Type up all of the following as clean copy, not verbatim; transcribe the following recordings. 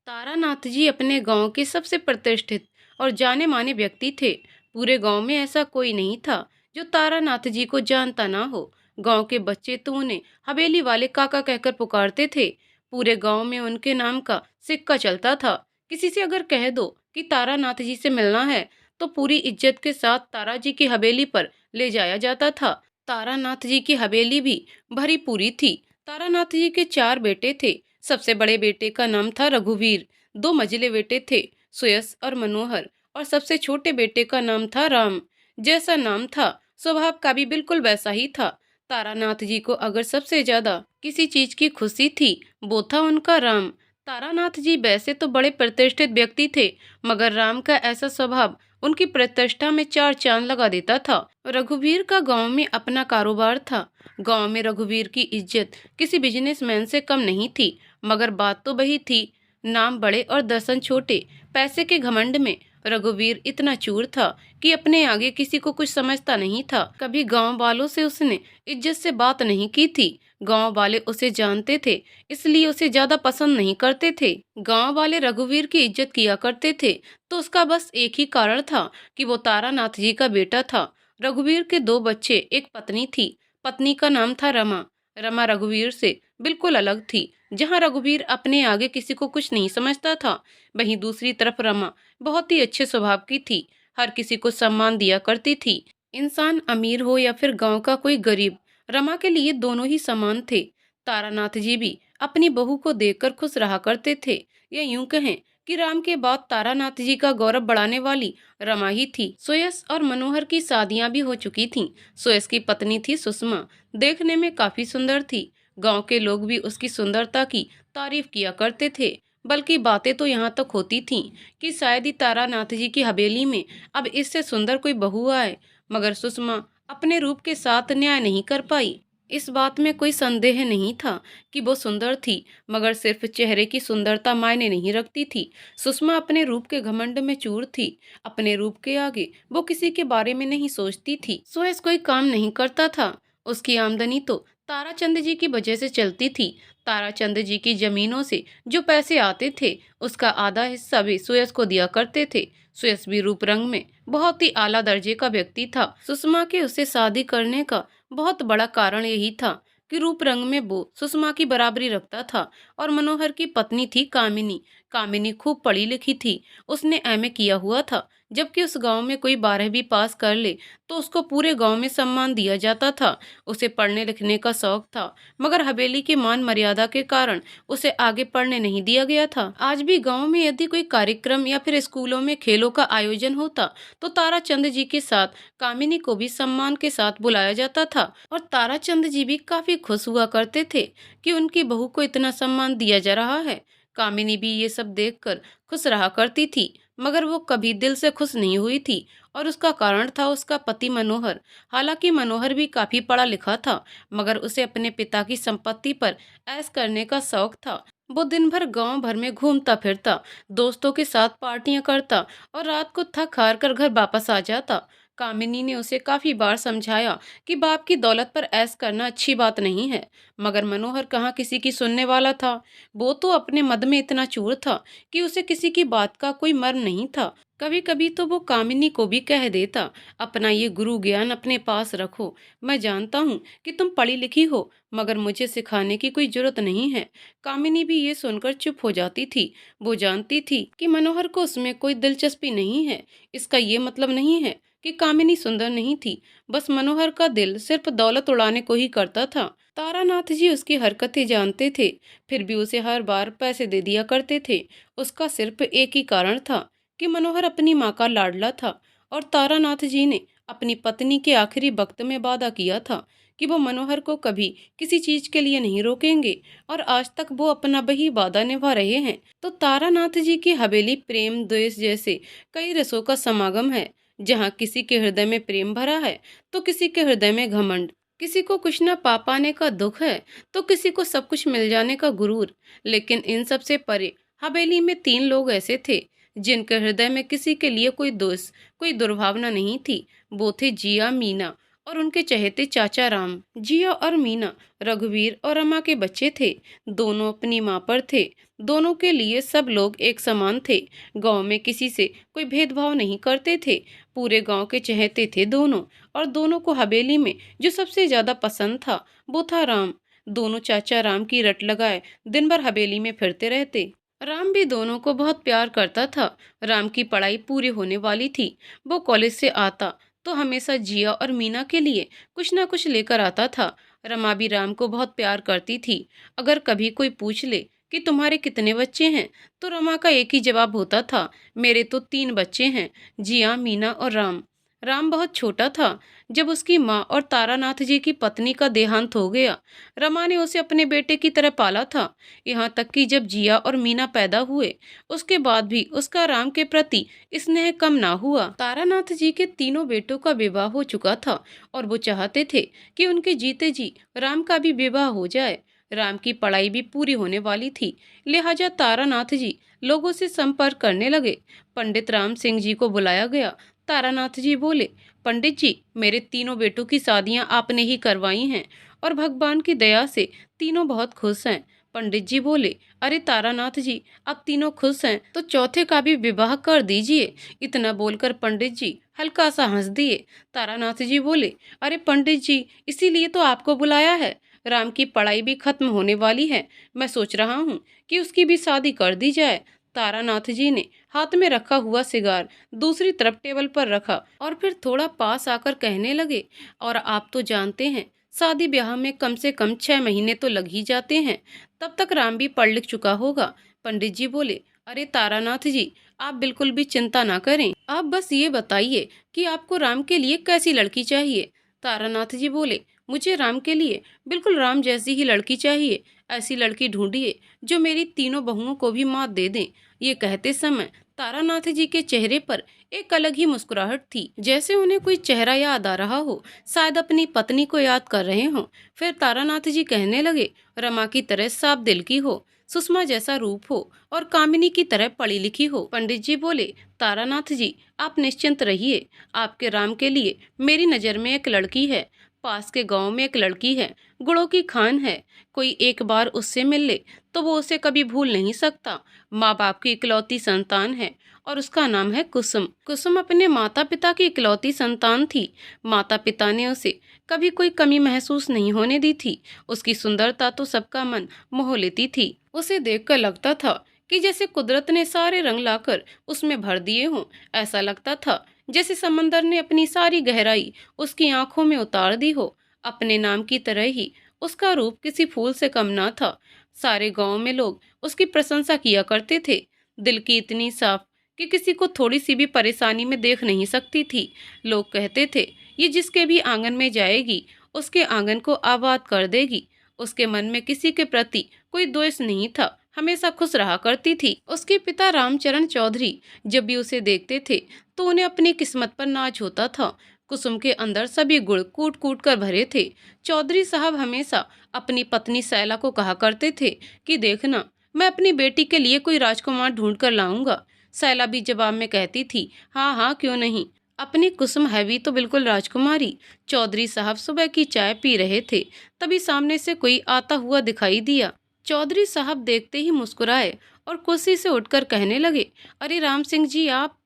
तारानाथ जी अपने गांव के सबसे प्रतिष्ठित और जाने माने व्यक्ति थे। पूरे गांव में ऐसा कोई नहीं था जो तारानाथ जी को जानता ना हो। गांव के बच्चे तो उन्हें हवेली वाले काका कहकर पुकारते थे। पूरे गांव में उनके नाम का सिक्का चलता था। किसी से अगर कह दो कि तारानाथ जी से मिलना है तो पूरी इज्जत के साथ तारा जी की हवेली पर ले जाया जाता था। तारानाथ जी की हवेली भी भरी पूरी थी। तारानाथ जी के चार बेटे थे। सबसे बड़े बेटे का नाम था रघुवीर। दो मझले बेटे थे, सुयस और मनोहर। और सबसे छोटे बेटे का नाम था राम। जैसा नाम था, स्वभाव का भी बिल्कुल वैसा ही था। तारानाथ जी को अगर सबसे ज्यादा किसी चीज की खुशी थी, वो था उनका राम। तारानाथ जी वैसे तो बड़े प्रतिष्ठित व्यक्ति थे, मगर राम का ऐसा स्वभाव उनकी प्रतिष्ठा में चार चांद लगा देता था। रघुवीर का गांव में अपना कारोबार था। गांव में रघुवीर की इज्जत किसी बिजनेसमैन से कम नहीं थी, मगर बात तो वही थी, नाम बड़े और दर्शन छोटे। पैसे के घमंड में रघुवीर इतना चूर था कि अपने आगे किसी को कुछ समझता नहीं था। कभी गांव वालों से उसने इज्जत से बात नहीं की थी। गांव वाले उसे जानते थे, इसलिए उसे ज्यादा पसंद नहीं करते थे। गांव वाले रघुवीर की इज्जत किया करते थे तो उसका बस एक ही कारण था कि वो तारानाथ जी का बेटा था। रघुवीर के दो बच्चे, एक पत्नी थी। पत्नी का नाम था रमा। रमा रघुवीर से बिल्कुल अलग थी। जहां रघुवीर अपने आगे किसी को कुछ नहीं समझता था, वहीं दूसरी तरफ रमा बहुत ही अच्छे स्वभाव की थी। हर किसी को सम्मान दिया करती थी। इंसान अमीर हो या फिर गांव का कोई गरीब, रमा के लिए दोनों ही समान थे। तारानाथ जी भी अपनी बहू को देखकर खुश रहा करते थे। या यूं कहें कि राम के बाद तारानाथ जी का गौरव बढ़ाने वाली रमा ही थी। सुयस और मनोहर की शादियां भी हो चुकी थीं। सुयस की पत्नी थी सुषमा। देखने में काफी सुंदर थी। गांव के लोग भी उसकी सुंदरता की तारीफ किया करते थे। बल्कि बातें तो यहाँ तक होती थीं कि शायद ही तारानाथ जी की हवेली में अब इससे सुंदर कोई बहू आए। मगर सुषमा अपने रूप के साथ न्याय नहीं कर पाई। इस बात में कोई संदेह नहीं था कि वो सुंदर थी, मगर सिर्फ चेहरे की सुंदरता मायने नहीं रखती थी। सुषमा अपने रूप के घमंड में चूर थी। अपने रूप के आगे वो किसी के बारे में नहीं सोचती थी। सुयस कोई काम नहीं करता था। उसकी आमदनी तो ताराचंद जी की वजह से चलती थी। ताराचंद जी की जमीनों से जो पैसे आते थे, उसका आधा हिस्सा भी सुयस को दिया करते थे। सुयस भी रूप रंग में बहुत ही आला दर्जे का व्यक्ति था। सुषमा के उसे शादी करने का बहुत बड़ा कारण यही था कि रूप रंग में वो सुषमा की बराबरी रखता था। और मनोहर की पत्नी थी कामिनी। कामिनी खूब पढ़ी लिखी थी। उसने एमए किया हुआ था। जबकि उस गांव में कोई 12वीं पास कर ले तो उसको पूरे गांव में सम्मान दिया जाता था। उसे पढ़ने लिखने का शौक था, मगर हवेली की मान मर्यादा के कारण उसे आगे पढ़ने नहीं दिया गया था। आज भी गांव में यदि कोई कार्यक्रम या फिर स्कूलों में खेलों का आयोजन होता तो ताराचंद जी के साथ कामिनी को भी सम्मान के साथ बुलाया जाता था। और ताराचंद जी भी काफी खुश हुआ करते थे कि उनकी बहू को इतना सम्मान दिया जा रहा है। कामिनी भी ये सब देखकर खुश रहा करती थी, मगर वो कभी दिल से खुश नहीं हुई थी। और उसका कारण था उसका पति मनोहर। हालांकि मनोहर भी काफी पढ़ा लिखा था, मगर उसे अपने पिता की संपत्ति पर ऐश करने का शौक था। वो दिन भर गांव भर में घूमता फिरता, दोस्तों के साथ पार्टियां करता और रात को थक हार कर घर वापस आ जाता। कामिनी ने उसे काफी बार समझाया कि बाप की दौलत पर ऐश करना अच्छी बात नहीं है, मगर मनोहर कहाँ किसी की सुनने वाला था। वो तो अपने मद में इतना चूर था कि उसे किसी की बात का कोई मर्म नहीं था। कभी कभी तो वो कामिनी को भी कह देता, अपना ये गुरु ज्ञान अपने पास रखो। मैं जानता हूँ कि तुम पढ़ी लिखी हो, मगर मुझे सिखाने की कोई जरूरत नहीं है। कामिनी भी ये सुनकर चुप हो जाती थी। वो जानती थी कि मनोहर को उसमें कोई दिलचस्पी नहीं है। इसका ये मतलब नहीं है कि कामिनी सुंदर नहीं थी, बस मनोहर का दिल सिर्फ दौलत उड़ाने को ही करता था। तारानाथ जी उसकी हरकतें जानते थे, फिर भी उसे हर बार पैसे दे दिया करते थे। उसका सिर्फ एक ही कारण था कि मनोहर अपनी माँ का लाडला था। और तारानाथ जी ने अपनी पत्नी के आखिरी वक्त में वादा किया था कि वो मनोहर को कभी किसी चीज के लिए नहीं रोकेंगे। और आज तक वो अपना वही वादा निभा रहे हैं। तो तारानाथ जी की हवेली प्रेम द्वेष जैसे कई रसों का समागम है। जहाँ किसी के हृदय में प्रेम भरा है तो किसी के हृदय में घमंड, किसी को कुछ न पा पाने का दुख है तो किसी को सब कुछ मिल जाने का गुरूर। लेकिन इन सब से परे हवेली में तीन लोग ऐसे थे जिनके हृदय में किसी के लिए कोई दोष, कोई दुर्भावना नहीं थी। वो थे जिया, मीना और उनके चहेते चाचा राम। जिया और मीना रघुवीर और रमा के बच्चे थे। दोनों अपनी माँ पर थे। दोनों के लिए सब लोग एक समान थे। गांव में किसी से कोई भेदभाव नहीं करते थे। पूरे गांव के चहेते थे दोनों। और दोनों को हवेली में जो सबसे ज्यादा पसंद था वो था राम। दोनों चाचा राम की रट लगाए दिन भर हवेली में फिरते रहते। राम भी दोनों को बहुत प्यार करता था। राम की पढ़ाई पूरी होने वाली थी। वो कॉलेज से आता तो हमेशा जिया और मीना के लिए कुछ ना कुछ लेकर आता था। रमा भी राम को बहुत प्यार करती थी। अगर कभी कोई पूछ ले कि तुम्हारे कितने बच्चे हैं, तो रमा का एक ही जवाब होता था, मेरे तो 3 बच्चे हैं, जिया, मीना और राम। राम बहुत छोटा था जब उसकी माँ और तारानाथ जी की पत्नी का देहांत हो गया। रमा ने उसे अपने बेटे की तरह पाला था। यहाँ तक कि जब जिया और मीना पैदा हुए, उसके बाद भी उसका राम के प्रति स्नेह कम ना हुआ। तारानाथ जी के तीनों बेटों का विवाह हो चुका था और वो चाहते थे कि उनके जीते जी राम का भी विवाह हो जाए। राम की पढ़ाई भी पूरी होने वाली थी, लिहाजा तारानाथ जी लोगों से संपर्क करने लगे। पंडित राम सिंह जी को बुलाया गया। तारानाथ जी बोले, पंडित जी, मेरे तीनों बेटों की शादियां आपने ही करवाई हैं और भगवान की दया से तीनों बहुत खुश हैं। पंडित जी बोले, अरे तारानाथ जी, आप तीनों खुश हैं तो चौथे का भी विवाह कर दीजिए। इतना बोलकर पंडित जी हल्का सा हंस दिए। तारानाथ जी बोले, अरे पंडित जी, इसीलिए तो आपको बुलाया है। राम की पढ़ाई भी खत्म होने वाली है। मैं सोच रहा हूँ कि उसकी भी शादी कर दी जाए। तारानाथ जी ने हाथ में रखा हुआ सिगार दूसरी तरफ टेबल पर रखा और फिर थोड़ा पास आकर कहने लगे, और आप तो जानते हैं, शादी ब्याह में कम से कम 6 महीने तो लग ही जाते हैं। तब तक राम भी पढ़ लिख चुका होगा। पंडित जी बोले, अरे तारानाथ जी, आप बिल्कुल भी चिंता ना करें। आप बस ये बताइए कि आपको राम के लिए कैसी लड़की चाहिए। तारानाथ जी बोले, मुझे राम के लिए बिल्कुल राम जैसी ही लड़की चाहिए। ऐसी लड़की ढूंढिए जो मेरी तीनों बहुओं को भी मात दे दे। ये कहते समय तारानाथ जी के चेहरे पर एक अलग ही मुस्कुराहट थी, जैसे उन्हें कोई चेहरा याद आ रहा हो, शायद अपनी पत्नी को याद कर रहे हों। फिर तारानाथ जी कहने लगे, रमा की तरह साफ दिल की हो, सुषमा जैसा रूप हो और कामिनी की तरह पढ़ी लिखी हो। पंडित जी बोले, तारानाथ जी, आप निश्चिंत रहिए। आपके राम के लिए मेरी नज़र में एक लड़की है। पास के गांव में एक लड़की है, गुड़ों की खान है। कोई एक बार उससे मिल ले तो वो उसे कभी भूल नहीं सकता। माँ बाप की इकलौती संतान है और उसका नाम है कुसुम। कुसुम अपने माता पिता की इकलौती संतान थी। माता पिता ने उसे कभी कोई कमी महसूस नहीं होने दी थी। उसकी सुंदरता तो सबका मन मोह लेती थी। उसे देखकर लगता था कि जैसे कुदरत ने सारे रंग लाकर उसमें भर दिए हों। ऐसा लगता था जैसे समंदर ने अपनी सारी गहराई उसकी आंखों में उतार दी हो। अपने नाम की तरह ही उसका रूप किसी फूल से कम ना था। सारे गांव में लोग उसकी प्रशंसा किया करते थे। दिल की इतनी साफ कि किसी को थोड़ी सी भी परेशानी में देख नहीं सकती थी। लोग कहते थे, ये जिसके भी आंगन में जाएगी उसके आंगन को आबाद कर देगी। उसके मन में किसी के प्रति कोई द्वेष नहीं था, हमेशा खुश रहा करती थी। उसके पिता रामचरण चौधरी जब भी उसे देखते थे तो उन्हें अपनी किस्मत पर नाज होता था। कुसुम के अंदर सभी गुण कूट कूट कर भरे थे। चौधरी साहब हमेशा अपनी पत्नी सैला को कहा करते थे कि देखना, मैं अपनी बेटी के लिए कोई राजकुमार ढूंढ कर लाऊंगा। सैला भी जवाब में कहती थी, हाँ हाँ, क्यों नहीं, अपनी कुसुम है भी तो बिल्कुल राजकुमारी। चौधरी साहब सुबह की चाय पी रहे थे, तभी सामने से कोई आता हुआ दिखाई दिया। चौधरी साहब देखते ही मुस्कुराए और कुर्सी से उठकर कहने लगे, अरे राम सिंह जी, आप।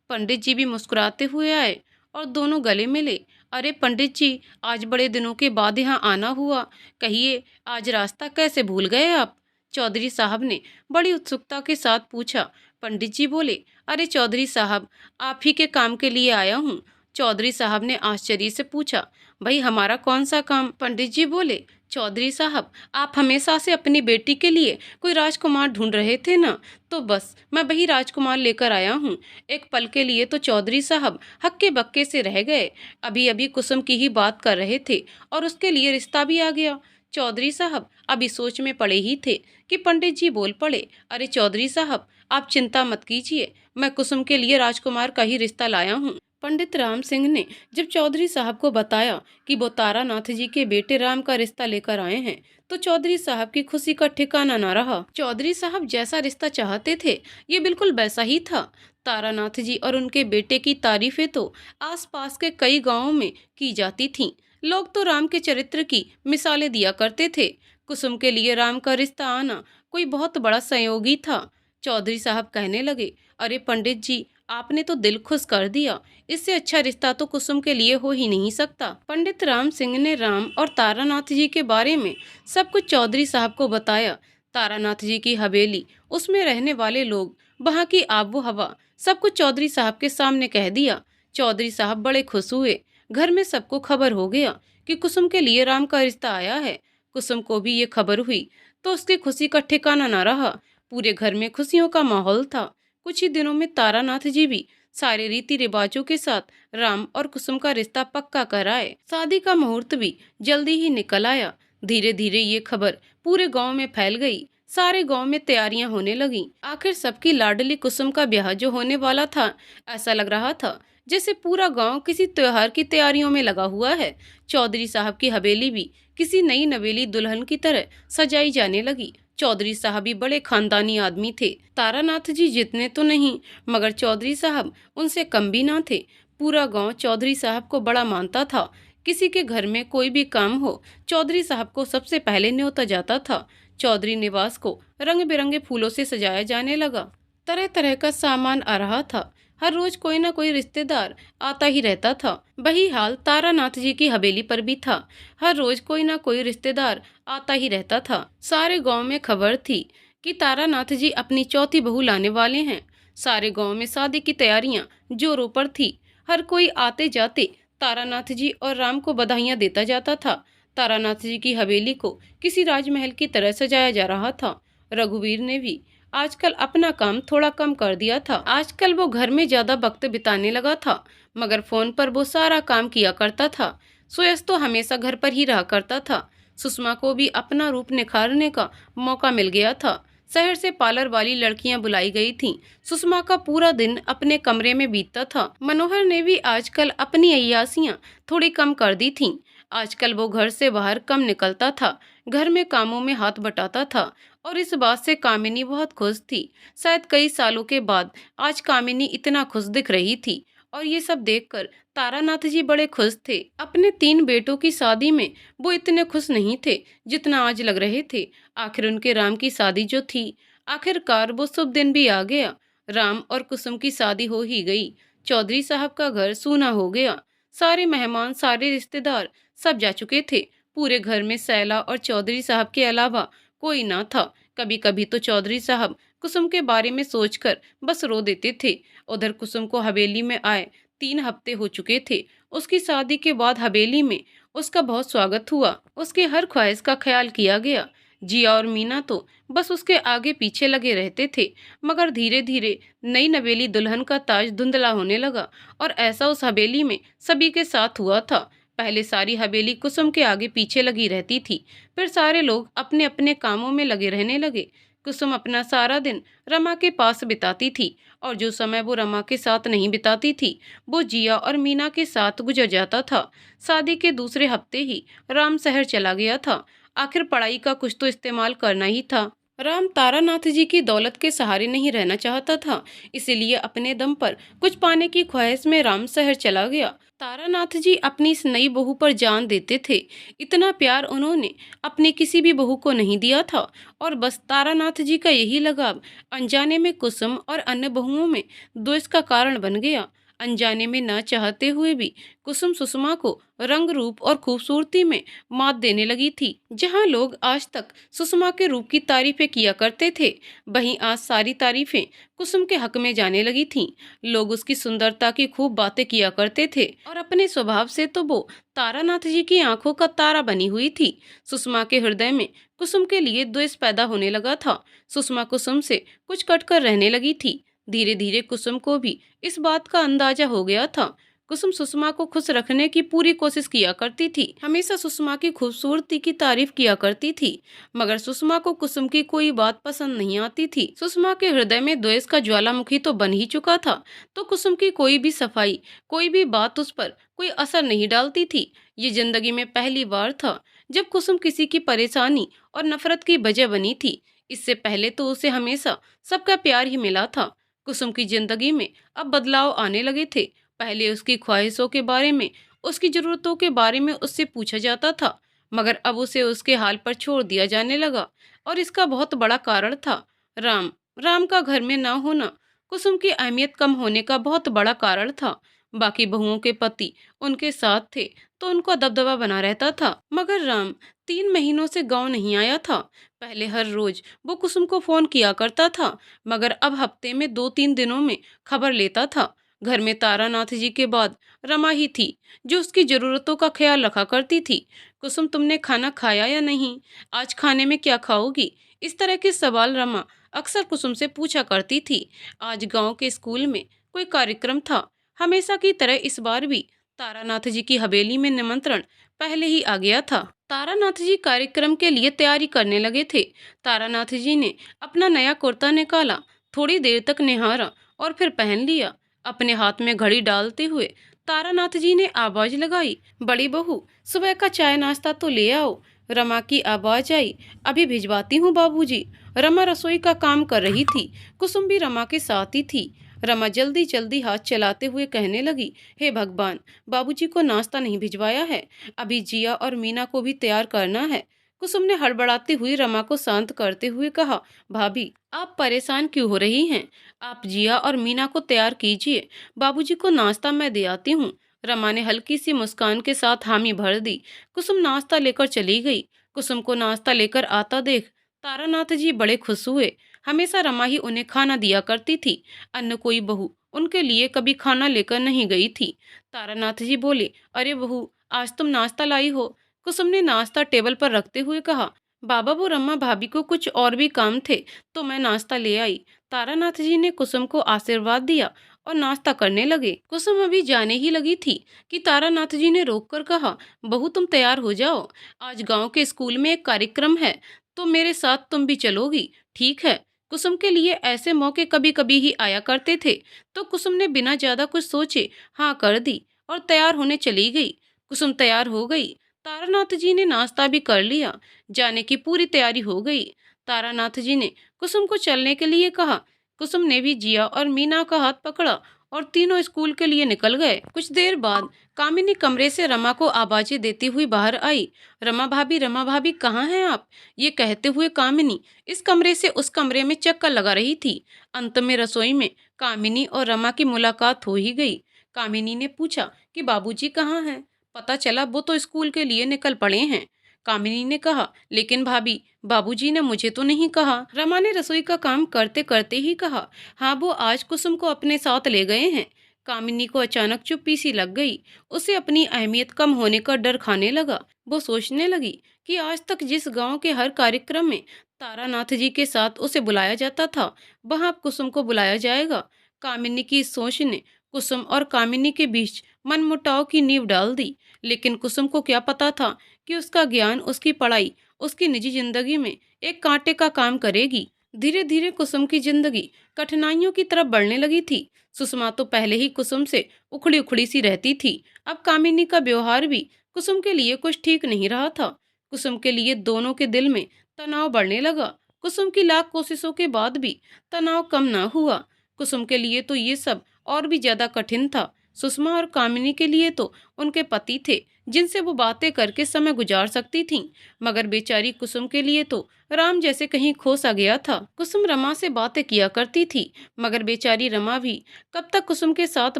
पंडित जी भी मुस्कुराते हुए आए और दोनों गले मिले। अरे पंडित जी, आज बड़े दिनों के बाद यहाँ आना हुआ। कहिए, आज रास्ता कैसे भूल गए आप? चौधरी साहब ने बड़ी उत्सुकता के साथ पूछा। पंडित जी बोले, अरे चौधरी साहब, आप ही के काम के लिए आया हूँ। चौधरी साहब ने आश्चर्य से पूछा, भाई हमारा कौन सा काम? पंडित जी बोले, चौधरी साहब, आप हमेशा से अपनी बेटी के लिए कोई राजकुमार ढूंढ रहे थे ना, तो बस मैं वही राजकुमार लेकर आया हूँ। एक पल के लिए तो चौधरी साहब हक्के बक्के से रह गए। अभी अभी कुसुम की ही बात कर रहे थे और उसके लिए रिश्ता भी आ गया। चौधरी साहब अभी सोच में पड़े ही थे कि पंडित जी बोल पड़े, अरे चौधरी साहब, आप चिंता मत कीजिए, मैं कुसुम के लिए राजकुमार का ही रिश्ता लाया हूँ। पंडित राम सिंह ने जब चौधरी साहब को बताया कि वो तारानाथ जी के बेटे राम का रिश्ता लेकर आए हैं, तो चौधरी साहब की खुशी का ठिकाना न रहा। चौधरी साहब जैसा रिश्ता चाहते थे, ये बिल्कुल वैसा ही था। तारानाथ जी और उनके बेटे की तारीफें तो आसपास के कई गांवों में की जाती थीं। लोग तो राम के चरित्र की मिसालें दिया करते थे। कुसुम के लिए राम का रिश्ता आना कोई बहुत बड़ा संयोगी था। चौधरी साहब कहने लगे, अरे पंडित जी, आपने तो दिल खुश कर दिया। इससे अच्छा रिश्ता तो कुसुम के लिए हो ही नहीं सकता। पंडित राम सिंह ने राम और तारानाथ जी के बारे में सब कुछ चौधरी साहब को बताया। तारानाथ जी की हवेली, उसमें रहने वाले लोग, वहाँ की आबो हवा, सब कुछ चौधरी साहब के सामने कह दिया। चौधरी साहब बड़े खुश हुए। घर में सबको खबर हो गया कि कुसुम के लिए राम का रिश्ता आया है। कुसुम को भी ये खबर हुई तो उसकी खुशी का ठिकाना न रहा। पूरे घर में खुशियों का माहौल था। कुछ ही दिनों में तारानाथ जी भी सारे रीति रिवाजों के साथ राम और कुसुम का रिश्ता पक्का कराए। शादी का मुहूर्त भी जल्दी ही निकल आया। धीरे धीरे ये खबर पूरे गांव में फैल गई। सारे गांव में तैयारियां होने लगी। आखिर सबकी लाडली कुसुम का ब्याह जो होने वाला था, ऐसा लग रहा था जैसे पूरा गांव किसी त्योहार की तैयारियों में लगा हुआ है। चौधरी साहब की हवेली भी किसी नई नवेली दुल्हन की तरह सजाई जाने लगी। चौधरी साहब भी बड़े खानदानी आदमी थे। तारानाथ जी जितने तो नहीं, मगर चौधरी साहब उनसे कम भी ना थे। पूरा गांव चौधरी साहब को बड़ा मानता था। किसी के घर में कोई भी काम हो, चौधरी साहब को सबसे पहले न्योता जाता था। चौधरी निवास को रंग बिरंगे फूलों से सजाया जाने लगा। तरह तरह का सामान आ रहा था। हर रोज कोई ना कोई रिश्तेदार आता ही रहता था। वही हाल तारानाथ जी की हवेली पर भी था। हर रोज कोई ना कोई रिश्तेदार आता ही रहता था। सारे गांव में खबर थी कि तारानाथ जी अपनी चौथी बहू लाने वाले हैं। सारे गांव में शादी की तैयारियां जोरों पर थी। हर कोई आते जाते तारानाथ जी और राम को बधाइयां देता जाता था। तारानाथ जी की हवेली को किसी राजमहल की तरह सजाया जा रहा था। रघुवीर ने भी आजकल अपना काम थोड़ा कम कर दिया था। आजकल वो घर में ज्यादा वक्त बिताने लगा था, मगर फोन पर वो सारा काम किया करता था। सुयश तो हमेशा घर पर ही रहा करता था। सुषमा को भी अपना रूप निखारने का मौका मिल गया था। शहर से पार्लर वाली लड़कियां बुलाई गई थीं। सुषमा का पूरा दिन अपने कमरे में बीतता था। मनोहर ने भी आजकल अपनी अय्यासियां थोड़ी कम कर दी थीं। आजकल वो घर से बाहर कम निकलता था, घर में कामों में हाथ बटाता था। और इस बात से कामिनी बहुत खुश थी। शायद कई सालों के बाद आज कामिनी इतना खुश दिख रही थी। और ये सब देखकर तारानाथ जी बड़े खुश थे। अपने 3 बेटों की शादी में वो इतने खुश नहीं थे जितना आज लग रहे थे। आखिर उनके राम की शादी जो थी, आखिरकार वो शुभ दिन भी आ गया। राम और कुसुम की शादी हो ही गई। चौधरी साहब का घर सूना हो गया। सारे मेहमान, सारे रिश्तेदार सब जा चुके थे। पूरे घर में सैला और चौधरी साहब के अलावा कोई ना था। कभी कभी तो चौधरी साहब कुसुम के बारे में सोचकर बस रो देते थे। उधर कुसुम को हवेली में आए 3 हफ्ते हो चुके थे। उसकी शादी के बाद हवेली में उसका बहुत स्वागत हुआ। उसके हर ख्वाहिश का ख्याल किया गया। जिया और मीना तो बस उसके आगे पीछे लगे रहते थे। मगर धीरे धीरे नई नवेली दुल्हन का ताज धुंधला होने लगा। और ऐसा उस हवेली में सभी के साथ हुआ था। पहले सारी हवेली कुसुम के आगे पीछे लगी रहती थी। फिर सारे लोग अपने अपने कामों में लगे रहने लगे। कुसुम अपना सारा दिन रमा के पास बिताती थी। और जो समय वो रमा के साथ नहीं बिताती थी, वो जिया और मीना के साथ गुजर जाता था। शादी के दूसरे हफ्ते ही राम शहर चला गया था। आखिर पढ़ाई का कुछ तो इस्तेमाल करना ही था। राम तारानाथ जी की दौलत के सहारे नहीं रहना चाहता था, इसीलिए अपने दम पर कुछ पाने की ख्वाहिश में राम शहर चला गया। तारानाथ जी अपनी इस नई बहू पर जान देते थे। इतना प्यार उन्होंने अपनी किसी भी बहू को नहीं दिया था। और बस तारानाथ जी का यही लगाव अनजाने में कुसुम और अन्य बहुओं में द्वेष का कारण बन गया। अनजाने में न चाहते हुए भी कुसुम सुषमा को रंग रूप और खूबसूरती में मात देने लगी थी। जहां लोग आज तक सुषमा के रूप की तारीफें किया करते थे, वहीं आज सारी तारीफें कुसुम के हक में जाने लगी थीं। लोग उसकी सुंदरता की खूब बातें किया करते थे। और अपने स्वभाव से तो वो तारानाथ जी की आंखों का तारा बनी हुई थी। सुषमा के हृदय में कुसुम के लिए द्वेष पैदा होने लगा था। सुषमा कुसुम से कुछ कटकर रहने लगी थी। धीरे धीरे कुसुम को भी इस बात का अंदाजा हो गया था। कुसुम सुषमा को खुश रखने की पूरी कोशिश किया करती थी। हमेशा सुषमा की खूबसूरती की तारीफ किया करती थी। मगर सुषमा को कुसुम की कोई बात पसंद नहीं आती थी। सुषमा के हृदय में द्वेष का ज्वालामुखी तो बन ही चुका था, तो कुसुम की कोई भी सफाई, कोई भी बात उस पर कोई असर नहीं डालती थी। ये जिंदगी में पहली बार था जब कुसुम किसी की परेशानी और नफरत की वजह बनी थी। इससे पहले तो उसे हमेशा सबका प्यार ही मिला था। कुसुम की जिंदगी में अब बदलाव आने लगे थे। पहले उसकी ख्वाहिशों के बारे में, उसकी जरूरतों के बारे में उससे पूछा जाता था, मगर अब उसे उसके हाल पर छोड़ दिया जाने लगा। और इसका बहुत बड़ा कारण था राम। राम का घर में न होना कुसुम की अहमियत कम होने का बहुत बड़ा कारण था। बाकी बहुओं के पति उनके साथ थे तो उनका दबदबा बना रहता था, मगर राम 3 महीनों से गांव नहीं आया था। पहले हर रोज वो कुसुम को फोन किया करता था, मगर अब हफ्ते में 2-3 दिनों में खबर लेता था। घर में तारानाथ जी के बाद रमा ही थी जो उसकी जरूरतों का ख्याल रखा करती थी। कुसुम, तुमने खाना खाया या नहीं? आज खाने में क्या खाओगी? इस तरह के सवाल रमा अक्सर कुसुम से पूछा करती थी। आज गांव के स्कूल में कोई कार्यक्रम था। हमेशा की तरह इस बार भी तारानाथ जी की हवेली में निमंत्रण पहले ही आ गया था। तारानाथ जी कार्यक्रम के लिए तैयारी करने लगे थे। तारानाथ जी ने अपना नया कुर्ता निकाला, थोड़ी देर तक निहारा और फिर पहन लिया। अपने हाथ में घड़ी डालते हुए तारानाथ जी ने आवाज लगाई, बड़ी बहू, सुबह का चाय नाश्ता तो ले आओ। रमा की आवाज आई, अभी भिजवाती हूँ बाबूजी। रमा रसोई का काम कर रही थी। कुसुम भी रमा के साथ ही थी। रमा जल्दी जल्दी हाथ चलाते हुए कहने लगी, हे भगवान, बाबूजी को नाश्ता नहीं भिजवाया है। अभी जिया और मीना को भी तैयार करना है। कुसुम ने हड़बड़ाती हुई रमा को शांत करते हुए कहा, भाभी, आप परेशान क्यों हो रही हैं? आप जिया और मीना को तैयार कीजिए, बाबूजी को नाश्ता मैं दे आती हूँ। रमा ने हल्की सी मुस्कान के साथ हामी भर दी। कुसुम नाश्ता लेकर चली गई। कुसुम को नाश्ता लेकर आता देख तारानाथ जी बड़े खुश हुए। हमेशा रमा ही उन्हें खाना दिया करती थी, अन्य कोई बहू उनके लिए कभी खाना लेकर नहीं गई थी। तारानाथ जी बोले, अरे बहू, आज तुम नाश्ता लाई हो? कुसुम ने नाश्ता टेबल पर रखते हुए कहा, बाबा, वो रमा भाभी को कुछ और भी काम थे तो मैं नाश्ता ले आई। तारानाथ जी ने कुसुम को आशीर्वाद दिया और नाश्ता करने लगे। कुसुम अभी जाने ही लगी थी कि तारानाथ जी ने रोककर कहा, बहू, तुम तैयार हो जाओ, आज गांव के स्कूल में एक कार्यक्रम है तो मेरे साथ तुम भी चलोगी, ठीक है? कुसुम के लिए ऐसे मौके कभी कभी ही आया करते थे, तो कुसुम ने बिना ज्यादा कुछ सोचे हाँ कर दी और तैयार होने चली गई। कुसुम तैयार हो गई। तारानाथ जी ने नाश्ता भी कर लिया। जाने की पूरी तैयारी हो गई। तारानाथ जी ने कुसुम को चलने के लिए कहा। कुसुम ने भी जिया और मीना का हाथ पकड़ा और तीनों स्कूल के लिए निकल गए। कुछ देर बाद कामिनी कमरे से रमा को आवाजें देती हुई बाहर आई। रमा भाभी, कहाँ हैं आप? ये कहते हुए कामिनी इस कमरे से उस कमरे में चक्कर लगा रही थी। अंत में रसोई में कामिनी और रमा की मुलाकात हो ही गई। कामिनी ने पूछा कि बाबूजी कहाँ हैं? पता चला वो तो स्कूल के लिए निकल पड़े हैं। कामिनी ने कहा, लेकिन भाभी, बाबूजी ने मुझे तो नहीं कहा। रमा ने रसोई का काम करते करते ही कहा, हाँ, वो आज कुसुम को अपने साथ ले गए हैं। कामिनी को अचानक चुप्पी सी लग गई। उसे अपनी अहमियत कम होने का डर खाने लगा। वो सोचने लगी कि आज तक जिस गांव के हर कार्यक्रम में तारानाथ जी के साथ उसे बुलाया जाता था, वहां अब कुसुम को बुलाया जाएगा। कामिनी की इस सोच ने कुसुम और कामिनी के बीच मनमुटाव की नींव डाल दी। लेकिन कुसुम को क्या पता था कि उसका ज्ञान, उसकी पढ़ाई उसकी निजी जिंदगी में एक कांटे का काम करेगी। धीरे धीरे कुसुम की जिंदगी कठिनाइयों की तरफ बढ़ने लगी थी। सुषमा तो पहले ही कुसुम से उखड़ी उखड़ी सी रहती थी। अब कामिनी का व्यवहार भी कुसुम के लिए कुछ ठीक नहीं रहा था। कुसुम के लिए दोनों के दिल में तनाव बढ़ने लगा। कुसुम की लाख कोशिशों के बाद भी तनाव कम ना हुआ। कुसुम के लिए तो ये सब और भी ज्यादा कठिन था। सुषमा और कामिनी के लिए तो उनके पति थे जिनसे वो बातें करके समय गुजार सकती थीं, मगर बेचारी कुसुम के लिए तो राम जैसे कहीं खो सा गया था। कुसुम रमा से बातें किया करती थी, मगर बेचारी रमा भी कब तक कुसुम के साथ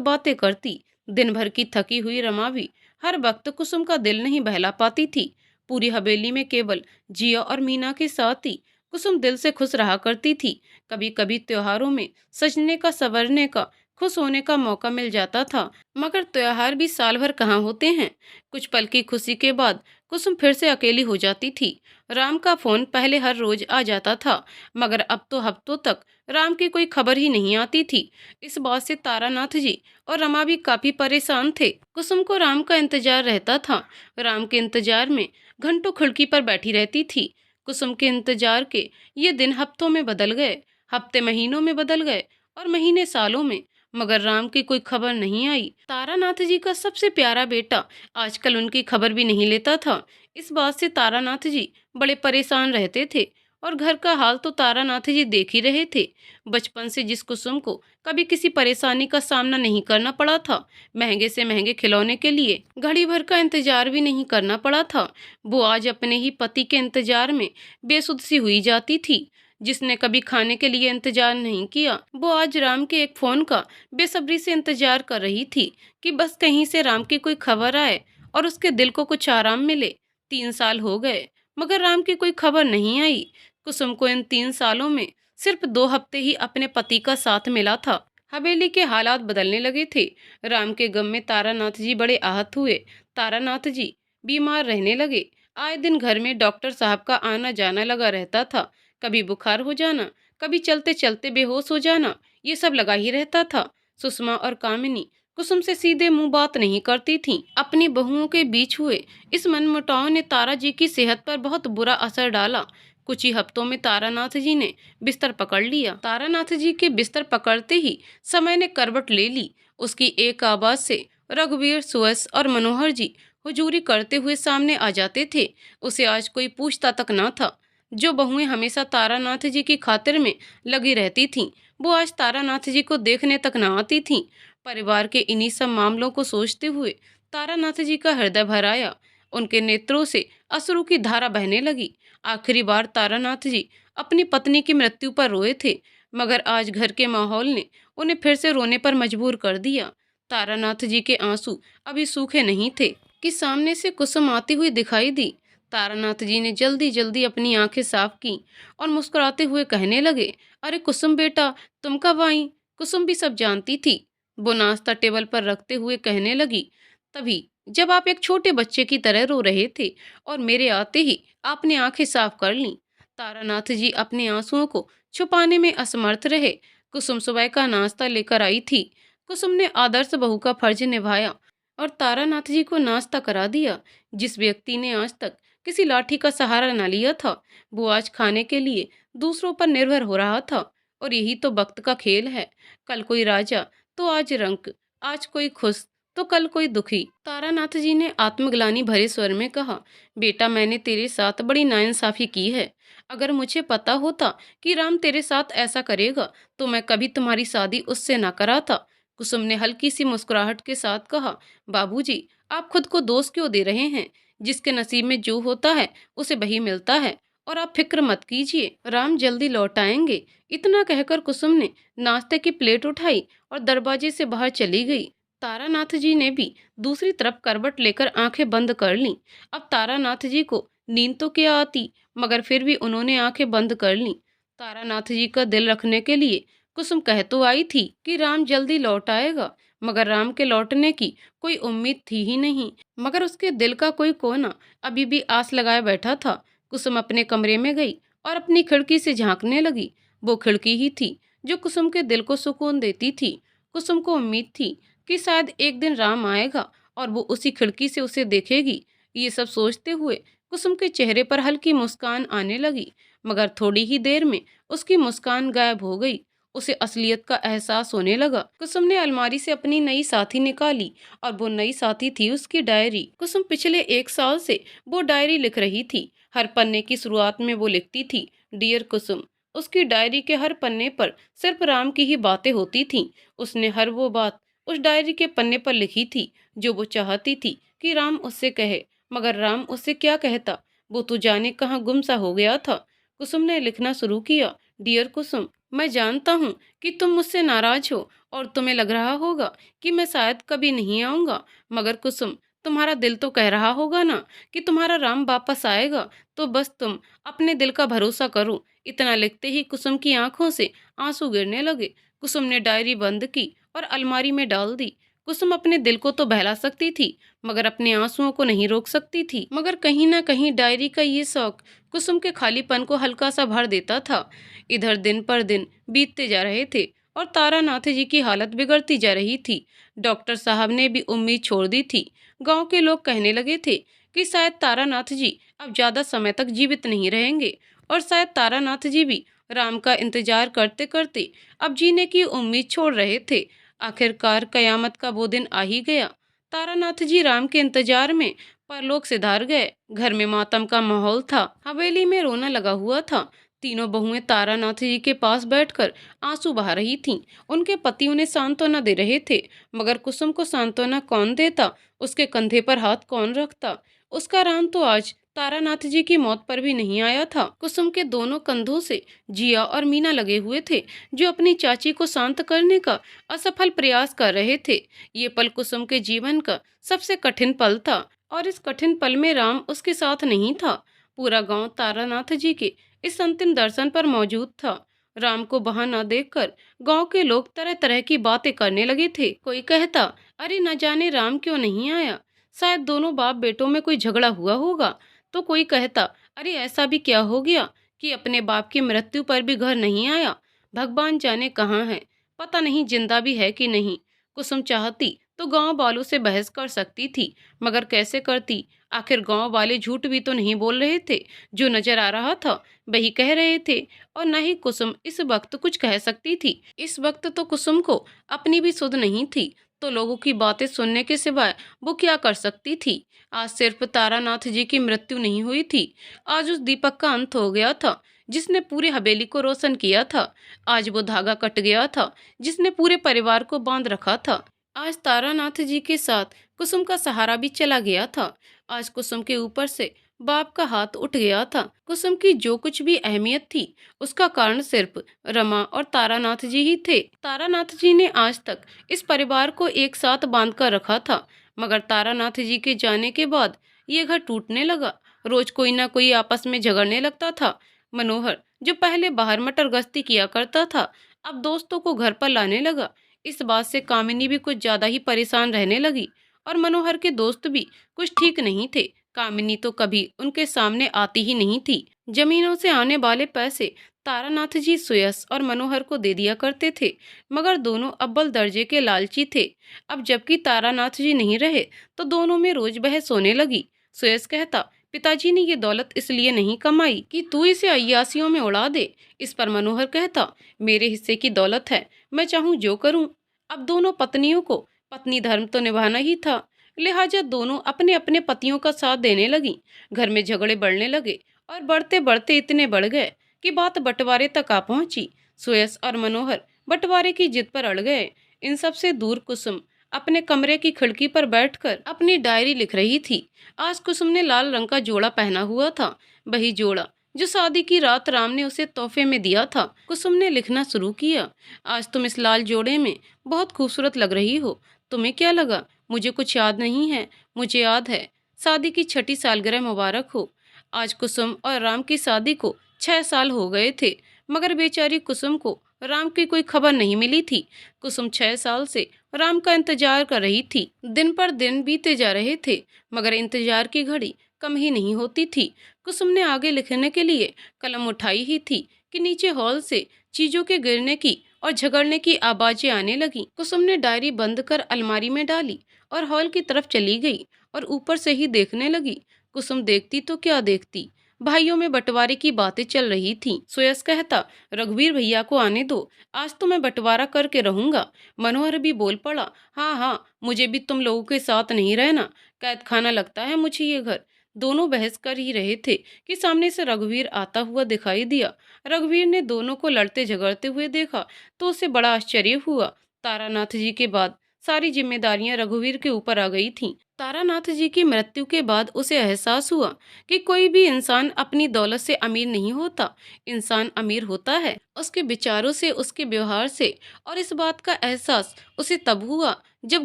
बातें करती। दिन भर की थकी हुई रमा भी हर वक्त कुसुम का दिल नहीं बहला पाती थी। पूरी हवेली में केवल जिया और मीना के साथ ही कुसुम दिल से खुश रहा करती थी। कभी कभी त्योहारों में सजने का, संवरने का, खुश होने का मौका मिल जाता था, मगर त्योहार भी साल भर कहाँ होते हैं। कुछ पल की खुशी के बाद कुसुम फिर से अकेली हो जाती थी। राम का फोन पहले हर रोज आ जाता था, मगर अब तो हफ्तों तक राम की कोई खबर ही नहीं आती थी। इस बात से तारानाथ जी और रमा भी काफी परेशान थे। कुसुम को राम का इंतजार रहता था। राम के इंतजार में घंटों खिड़की पर बैठी रहती थी। कुसुम के इंतजार के ये दिन हफ्तों में बदल गए, हफ्ते महीनों में बदल गए और महीने सालों में, मगर राम की कोई खबर नहीं आई। तारानाथ जी का सबसे प्यारा बेटा आजकल उनकी खबर भी नहीं लेता था। इस बात से तारानाथ जी बड़े परेशान रहते थे। और घर का हाल तो तारानाथ जी देख ही रहे थे। बचपन से जिस कुसुम को कभी किसी परेशानी का सामना नहीं करना पड़ा था, महंगे से महंगे खिलौने के लिए घड़ी भर का इंतजार भी नहीं करना पड़ा था, वो आज अपने ही पति के इंतजार में बेसुध सी हुई जाती थी। जिसने कभी खाने के लिए इंतजार नहीं किया, वो आज राम के एक फोन का बेसब्री से इंतजार कर रही थी कि बस कहीं से राम की कोई खबर आए और उसके दिल को कुछ आराम मिले। 3 साल हो गए मगर राम की कोई खबर नहीं आई। कुसुम को इन 3 सालों में सिर्फ 2 हफ्ते ही अपने पति का साथ मिला था। हवेली के हालात बदलने लगे थे। राम के गम में तारानाथ जी बड़े आहत हुए। तारानाथ जी बीमार रहने लगे। आए दिन घर में डॉक्टर साहब का आना जाना लगा रहता था। कभी बुखार हो जाना, कभी चलते चलते बेहोश हो जाना, ये सब लगा ही रहता था। सुषमा और कामिनी कुसुम से सीधे मुंह बात नहीं करती थीं। अपनी बहुओं के बीच हुए इस मनमुटाव ने तारा जी की सेहत पर बहुत बुरा असर डाला। कुछ ही हफ्तों में तारानाथ जी ने बिस्तर पकड़ लिया। तारानाथ जी के बिस्तर पकड़ते ही समय ने करवट ले ली। उसकी एक आवाज से रघुवीर, सुयस और मनोहर जी हुजूरी करते हुए सामने आ जाते थे। उसे आज कोई पूछता तक न था। जो बहुएं हमेशा तारानाथ जी की खातिर में लगी रहती थीं, वो आज तारानाथ जी को देखने तक न आती थीं। परिवार के इन्हीं सब मामलों को सोचते हुए तारानाथ जी का हृदय भर आया। उनके नेत्रों से अश्रु की धारा बहने लगी। आखिरी बार तारानाथ जी अपनी पत्नी की मृत्यु पर रोए थे, मगर आज घर के माहौल ने उन्हें फिर से रोने पर मजबूर कर दिया। तारानाथ जी के आंसू अभी सूखे नहीं थे कि सामने से कुसुम आती हुई दिखाई दी। तारानाथ जी ने जल्दी जल्दी अपनी आंखें साफ की और मुस्कुराते हुए कहने लगे, अरे कुसुम बेटा, तुम कब आई? कुसुम भी सब जानती थी। वो नाश्ता टेबल पर रखते हुए कहने लगी, तभी जब आप एक छोटे बच्चे की तरह रो रहे थे और मेरे आते ही आपने आंखें साफ कर लीं। तारानाथ जी अपने आंसुओं को छुपाने में असमर्थ रहे। कुसुम सुबह का नाश्ता लेकर आई थी। कुसुम ने आदर्श बहू का फर्ज निभाया और तारानाथ जी को नाश्ता करा दिया। जिस व्यक्ति ने आज तक किसी लाठी का सहारा न लिया था, वो आज खाने के लिए दूसरों पर निर्भर हो रहा था। और यही तो वक्त का खेल है। कल कोई राजा तो आज रंक, आज कोई खुश तो कल कोई दुखी। तारानाथ जी ने आत्मग्लानि भरे स्वर में कहा, बेटा, मैंने तेरे साथ बड़ी नाइंसाफी की है। अगर मुझे पता होता कि राम तेरे साथ ऐसा करेगा तो मैं कभी तुम्हारी शादी उससे ना कराता। कुसुम ने हल्की सी मुस्कुराहट के साथ कहा, बाबूजी, आप खुद को दोष क्यों दे रहे हैं? जिसके नसीब में जो होता है उसे वही मिलता है। और आप फिक्र मत कीजिए, राम जल्दी लौट आएंगे। इतना कहकर कुसुम ने नाश्ते की प्लेट उठाई और दरवाजे से बाहर चली गई। तारानाथ जी ने भी दूसरी तरफ करवट लेकर आंखें बंद कर लीं। अब तारानाथ जी को नींद तो क्या आती, मगर फिर भी उन्होंने आंखें बंद कर लीं। तारानाथ जी का दिल रखने के लिए कुसुम कह तो आई थी कि राम जल्दी लौट आएगा, मगर राम के लौटने की कोई उम्मीद थी ही नहीं। मगर उसके दिल का कोई कोना अभी भी आस लगाए बैठा था। कुसुम अपने कमरे में गई और अपनी खिड़की से झांकने लगी। वो खिड़की ही थी जो कुसुम के दिल को सुकून देती थी। कुसुम को उम्मीद थी कि शायद एक दिन राम आएगा और वो उसी खिड़की से उसे देखेगी। ये सब सोचते हुए कुसुम के चेहरे पर हल्की मुस्कान आने लगी, मगर थोड़ी ही देर में उसकी मुस्कान गायब हो गई। उसे असलियत का एहसास होने लगा। कुसुम ने अलमारी से अपनी नई साथी निकाली और वो नई साथी थी उसकी डायरी। कुसुम पिछले 1 साल से वो डायरी लिख रही थी। हर पन्ने की शुरुआत में वो लिखती थी, डियर कुसुम। उसकी डायरी के हर पन्ने पर सिर्फ राम की ही बातें होती थीं। उसने हर वो बात उस डायरी के पन्ने पर लिखी थी जो वो चाहती थी कि राम उससे कहे, मगर राम उससे क्या कहता? वो तो जाने कहाँ गुम सा हो गया था। कुसुम ने लिखना शुरू किया, डियर कुसुम, मैं जानता हूँ कि तुम मुझसे नाराज हो और तुम्हें लग रहा होगा कि मैं शायद कभी नहीं आऊँगा, मगर कुसुम, तुम्हारा दिल तो कह रहा होगा ना कि तुम्हारा राम वापस आएगा। तो बस तुम अपने दिल का भरोसा करो। इतना लिखते ही कुसुम की आंखों से आंसू गिरने लगे। कुसुम ने डायरी बंद की और अलमारी में डाल दी। कुसुम अपने दिल को तो बहला सकती थी, मगर अपने आंसुओं को नहीं रोक सकती थी। मगर कहीं ना कहीं डायरी का ये शौक कुसुम के खालीपन को हल्का सा भर देता था। इधर दिन पर दिन बीतते जा रहे थे और तारानाथ जी की हालत बिगड़ती जा रही थी। डॉक्टर साहब ने भी उम्मीद छोड़ दी थी। गांव के लोग कहने लगे थे कि शायद तारानाथ जी अब ज्यादा समय तक जीवित नहीं रहेंगे और शायद तारानाथ जी भी राम का इंतजार करते करते अब जीने की उम्मीद छोड़ रहे थे। आखिरकार कयामत का वो दिन आ ही गया। तारानाथ जी राम के इंतजार में परलोक सिधार गए। घर में मातम का माहौल था। हवेली में रोना लगा हुआ था। तीनों बहुएं तारानाथ जी के पास बैठकर आंसू बहा रही थीं। उनके पति उन्हें सांत्वना दे रहे थे, मगर कुसुम को सांत्वना कौन देता, उसके कंधे पर हाथ कौन रखता। उसका राम तो आज तारानाथ जी की मौत पर भी नहीं आया था। कुसुम के दोनों कंधों से जिया और मीना लगे हुए थे, जो अपनी चाची को शांत करने का असफल प्रयास कर रहे थे। ये पल कुसुम के जीवन का सबसे कठिन पल था, और इस कठिन पल में राम उसके साथ नहीं था। पूरा गांव तारानाथ जी के इस अंतिम दर्शन पर मौजूद था। राम को वहां न देखकर गांव के लोग तरह तरह की बातें करने लगे थे। कोई कहता, अरे न जाने राम क्यों नहीं आया, शायद दोनों बाप बेटों में कोई झगड़ा हुआ होगा। तो कोई कहता, अरे ऐसा भी क्या हो गया कि अपने बाप की मृत्यु पर भी घर नहीं आया। भगवान जाने कहाँ है, पता नहीं जिंदा भी है कि नहीं। कुसुम चाहती तो गांव वालों से बहस कर सकती थी, मगर कैसे करती। आखिर गांव वाले झूठ भी तो नहीं बोल रहे थे। जो नजर आ रहा था वही कह रहे थे, और न ही कुसुम इस वक्त कुछ कह सकती थी। इस वक्त तो कुसुम को अपनी भी सुध नहीं थी, तो लोगों की बातें सुनने के सिवाय वो क्या कर सकती थी। आज सिर्फ तारानाथ जी की मृत्यु नहीं हुई थी, आज उस दीपक का अंत हो गया था जिसने पूरी हवेली को रोशन किया था। आज वो धागा कट गया था जिसने पूरे परिवार को बांध रखा था। आज तारानाथ जी के साथ कुसुम का सहारा भी चला गया था। आज कुसुम के ऊपर से बाप का हाथ उठ गया था। कुसुम की जो कुछ भी अहमियत थी, उसका कारण सिर्फ रमा और तारानाथ जी ही थे। तारानाथ जी ने आज तक इस परिवार को एक साथ बांध कर रखा था, मगर तारानाथ जी के जाने के बाद ये घर टूटने लगा। रोज कोई ना कोई आपस में झगड़ने लगता था। मनोहर, जो पहले बाहर मटर गश्ती किया करता था, अब दोस्तों को घर पर लाने लगा। इस बात से कामिनी भी कुछ ज्यादा ही परेशान रहने लगी, और मनोहर के दोस्त भी कुछ ठीक नहीं थे। कामिनी तो कभी उनके सामने आती ही नहीं थी। जमीनों से आने वाले पैसे तारानाथ जी सुयस और मनोहर को दे दिया करते थे, मगर दोनों अव्वल दर्जे के लालची थे। अब जबकि तारानाथ जी नहीं रहे, तो दोनों में रोज बहस होने लगी। सुयस कहता, पिताजी ने ये दौलत इसलिए नहीं कमाई कि तू इसे अय्यासियों में उड़ा दे। इस पर मनोहर कहता, मेरे हिस्से की दौलत है, मैं चाहूं जो करूं। अब दोनों पत्नियों को पत्नी धर्म तो निभाना ही था, लिहाजा दोनों अपने अपने पतियों का साथ देने लगी। घर में झगड़े बढ़ने लगे, और बढ़ते बढ़ते इतने बढ़ गए कि बात बंटवारे तक आ पहुंची। सुयस और मनोहर बंटवारे की जिद पर अड़ गए। इन सब से दूर कुसुम अपने कमरे की खिड़की पर बैठकर अपनी डायरी लिख रही थी। आज कुसुम ने लाल रंग का जोड़ा पहना हुआ था, वही जोड़ा जो शादी की रात राम ने उसे तोहफे में दिया था। कुसुम ने लिखना शुरू किया, आज तुम इस लाल जोड़े में बहुत खूबसूरत लग रही हो। तुम्हें क्या लगा मुझे कुछ याद नहीं है? मुझे याद है। शादी की 6ठी सालगिरह मुबारक हो। आज कुसुम और राम की शादी को 6 साल हो गए थे, मगर बेचारी कुसुम को राम की कोई खबर नहीं मिली थी। कुसुम 6 साल से राम का इंतजार कर रही थी। दिन पर दिन बीते जा रहे थे, मगर इंतजार की घड़ी कम ही नहीं होती थी। कुसुम ने आगे लिखने के लिए कलम उठाई ही थी कि नीचे हॉल से चीजों के गिरने की और झगड़ने की आवाजें आने लगी। कुसुम ने डायरी बंद कर अलमारी में डाली और हॉल की तरफ चली गई और ऊपर से ही देखने लगी। कुसुम देखती तो क्या देखती, भाइयों में बंटवारे की बातें चल रही थीं। सुयस कहता, रघुवीर भैया को आने दो, आज तो मैं बंटवारा करके रहूंगा। मनोहर भी बोल पड़ा, हाँ हाँ, मुझे भी तुम लोगों के साथ नहीं रहना, कैद खाना लगता है मुझे ये घर। दोनों बहस कर ही रहे थे कि सामने से रघुवीर आता हुआ दिखाई दिया। रघुवीर ने दोनों को लड़ते झगड़ते हुए देखा तो उसे बड़ा आश्चर्य हुआ। तारानाथ जी के बाद सारी जिम्मेदारियां रघुवीर के ऊपर आ गई थीं। तारानाथ जी की मृत्यु के बाद उसे एहसास हुआ कि कोई भी इंसान अपनी दौलत से अमीर नहीं होता। इंसान अमीर होता है उसके विचारों से, उसके व्यवहार से। और इस बात का एहसास उसे तब हुआ जब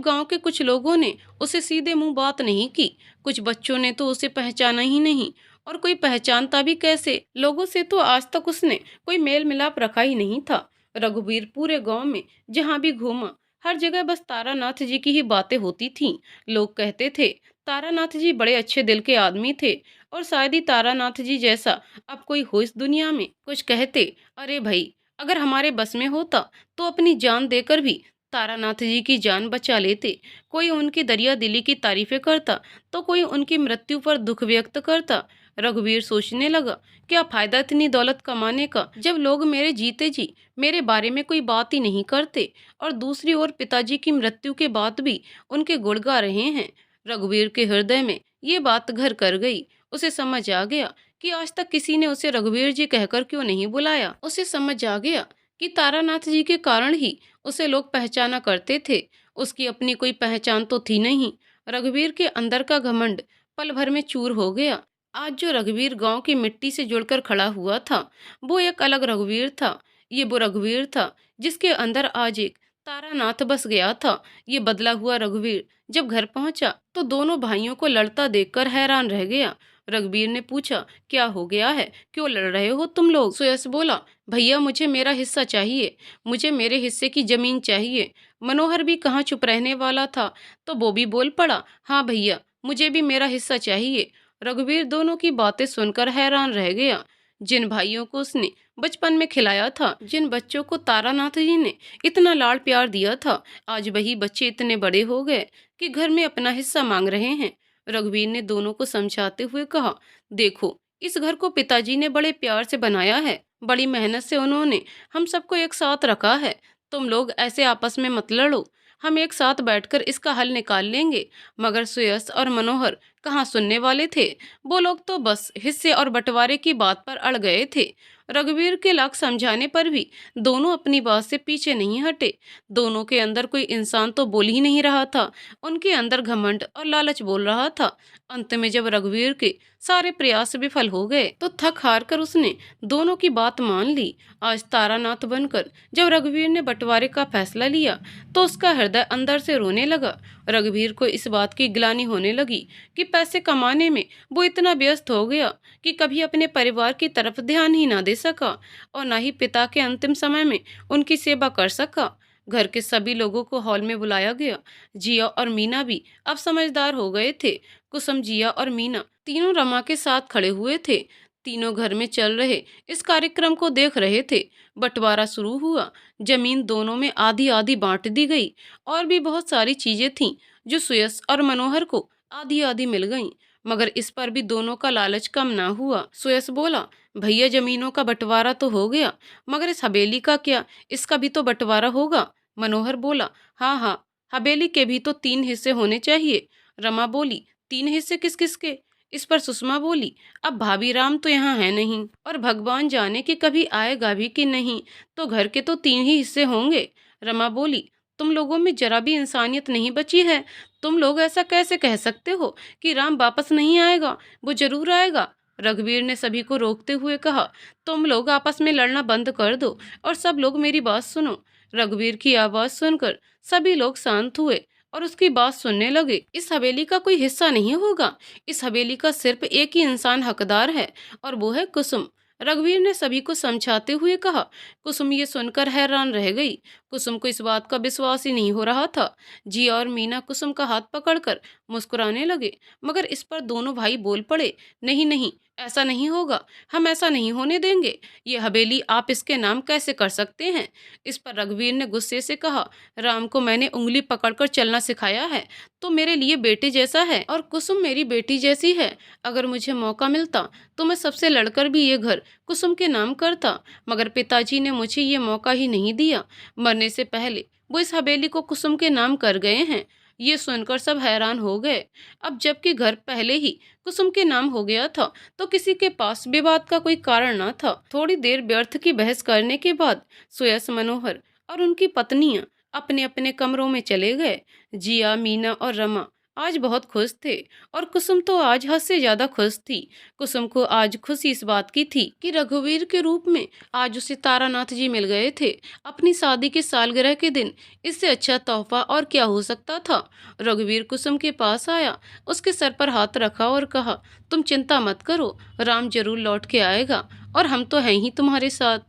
गांव के कुछ लोगों ने उसे सीधे मुंह बात नहीं की। कुछ बच्चों ने तो उसे पहचाना ही नहीं, और कोई पहचानता भी कैसे। लोगों से तो आज तक उसने कोई मेल मिलाप रखा ही नहीं था। रघुवीर पूरे गांव में जहां भी घूमा, हर जगह बस तारानाथ जी की ही बातें होती थीं। लोग कहते थे, तारानाथ जी बड़े अच्छे दिल के आदमी थे, और शायद ही तारानाथ जी जैसा अब कोई हो इस दुनिया में। कुछ कहते, अरे भाई, अगर हमारे बस में होता तो अपनी जान देकर भी तारानाथ जी की जान बचा लेते। कोई उनकी दरिया दिली की तारीफें करता, तो कोई उनकी मृत्यु पर दुख व्यक्त करता। रघुवीर सोचने लगा, क्या फायदा इतनी दौलत कमाने का जब लोग मेरे जीते जी मेरे बारे में कोई बात ही नहीं करते, और दूसरी ओर पिताजी की मृत्यु के बाद भी उनके गुण गा रहे हैं। रघुवीर के हृदय में ये बात घर कर गई। उसे समझ आ गया कि आज तक किसी ने उसे रघुवीर जी कहकर क्यों नहीं बुलाया। उसे समझ आ गया कि तारानाथ जी के कारण ही उसे लोग पहचाना करते थे। उसकी अपनी कोई पहचान तो थी नहीं। रघुवीर के अंदर का घमंड पल भर में चूर हो गया। आज जो रघुवीर गांव की मिट्टी से जुड़कर खड़ा हुआ था, वो एक अलग रघुवीर था। ये वो रघुवीर था जिसके अंदर आज एक तारानाथ बस गया था। ये बदला हुआ रघुवीर जब घर पहुंचा तो दोनों भाइयों को लड़ता देखकर हैरान रह गया। रघुवीर ने पूछा, क्या हो गया है, क्यों लड़ रहे हो तुम लोग? सुयश बोला, भैया मुझे मेरा हिस्सा चाहिए, मुझे मेरे हिस्से की जमीन चाहिए। मनोहर भी कहाँ चुप रहने वाला था, तो वो भी बोल पड़ा, हाँ भैया मुझे भी मेरा हिस्सा चाहिए। रघुवीर दोनों की बातें सुनकर हैरान रह गया। जिन भाइयों को उसने बचपन में खिलाया था, जिन बच्चों को तारानाथ जी ने इतना लाड़ प्यार दिया था, आज वही बच्चे इतने बड़े हो गए कि घर में अपना हिस्सा मांग रहे हैं। रघुवीर ने दोनों को समझाते हुए कहा, देखो इस घर को पिताजी ने बड़े प्यार से बनाया है, बड़ी मेहनत से उन्होंने हम सबको एक साथ रखा है। तुम लोग ऐसे आपस में मत लड़ो, हम एक साथ बैठकर इसका हल निकाल लेंगे। मगर सुयश और मनोहर कहाँ सुनने वाले थे। वो लोग तो बस हिस्से और बंटवारे की बात पर अड़ गए थे। रघुवीर के लाख समझाने पर भी दोनों अपनी बात से पीछे नहीं हटे। दोनों के अंदर कोई इंसान तो बोल ही नहीं रहा था, उनके अंदर घमंड और लालच बोल रहा था। अंत में जब रघुवीर के सारे प्रयास विफल हो गए तो थक हार कर उसने दोनों की बात मान ली। आज तारानाथ बनकर जब रघुवीर ने बंटवारे का फैसला लिया तो उसका हृदय अंदर से रोने लगा। रघुवीर को इस बात की ग्लानि होने लगी कि पैसे कमाने में वो इतना व्यस्त हो गया कि कभी अपने परिवार की तरफ ध्यान ही ना दे सका और ना ही पिता के अंतिम समय में उनकी सेवा कर सका। घर के सभी लोगों को हॉल में बुलाया गया। जिया और मीना भी अब समझदार हो गए थे। कुसुम, जिया और मीना तीनों रमा के साथ खड़े हुए थे। तीनों घर में चल रहे इस कार्यक्रम को देख रहे थे। बंटवारा शुरू हुआ। जमीन दोनों में आधी आधी बांट दी गई। और भी बहुत सारी चीजें थीं जो सुयश और मनोहर को आधी आधी मिल गईं। मगर इस पर भी दोनों का लालच कम ना हुआ। सुयश बोला, भैया जमीनों का बंटवारा तो हो गया, मगर इस हवेली का क्या, इसका भी तो बंटवारा होगा। मनोहर बोला, हाँ हाँ, हवेली के भी तो 3 हिस्से होने चाहिए। रमा बोली, 3 हिस्से किस किस के? इस पर सुषमा बोली, अब भाभी राम तो यहाँ है नहीं और भगवान जाने कि कभी आएगा भी कि नहीं, तो घर के तो 3 ही हिस्से होंगे। रमा बोली, तुम लोगों में जरा भी इंसानियत नहीं बची है। तुम लोग ऐसा कैसे कह सकते हो कि राम वापस नहीं आएगा? वो जरूर आएगा। रघुवीर ने सभी को रोकते हुए कहा, तुम लोग आपस में लड़ना बंद कर दो और सब लोग मेरी बात सुनो। रघुवीर की आवाज सुनकर सभी लोग शांत हुए और उसकी बात सुनने लगे। इस हवेली का कोई हिस्सा नहीं होगा। इस हवेली का सिर्फ एक ही इंसान हकदार है और वो है कुसुम। रघुवीर ने सभी को समझाते हुए कहा। कुसुम ये सुनकर हैरान रह गई। कुसुम को इस बात का विश्वास ही नहीं हो रहा था। जिया और मीना कुसुम का हाथ पकड़कर मुस्कुराने लगे, मगर इस पर दोनों भाई बोल पड़े, नहीं नहीं, ऐसा नहीं होगा, हम ऐसा नहीं होने देंगे। ये हवेली आप इसके नाम कैसे कर सकते हैं? इस पर रघुवीर ने गुस्से से कहा, राम को मैंने उंगली पकड़कर चलना सिखाया है, तो मेरे लिए बेटे जैसा है और कुसुम मेरी बेटी जैसी है। अगर मुझे मौका मिलता तो मैं सबसे लड़कर भी ये घर कुसुम के नाम करता, मगर पिताजी ने मुझे ये मौका ही नहीं दिया। मरने से पहले वो इस हवेली को कुसुम के नाम कर गए हैं। ये सुनकर सब हैरान हो गए। अब जबकि घर पहले ही कुसुम के नाम हो गया था, तो किसी के पास विवाद का कोई कारण न था। थोड़ी देर व्यर्थ की बहस करने के बाद सुयश, मनोहर और उनकी पत्नियां अपने अपने कमरों में चले गए। जिया, मीना और रमा आज बहुत खुश थे और कुसुम तो आज हद से ज्यादा खुश थी। कुसुम को आज खुशी इस बात की थी कि रघुवीर के रूप में आज उसे तारानाथ जी मिल गए थे। अपनी शादी की सालगिरह के दिन इससे अच्छा तोहफा और क्या हो सकता था। रघुवीर कुसुम के पास आया, उसके सर पर हाथ रखा और कहा, तुम चिंता मत करो, राम जरूर लौट के आएगा और हम तो हैं ही तुम्हारे साथ।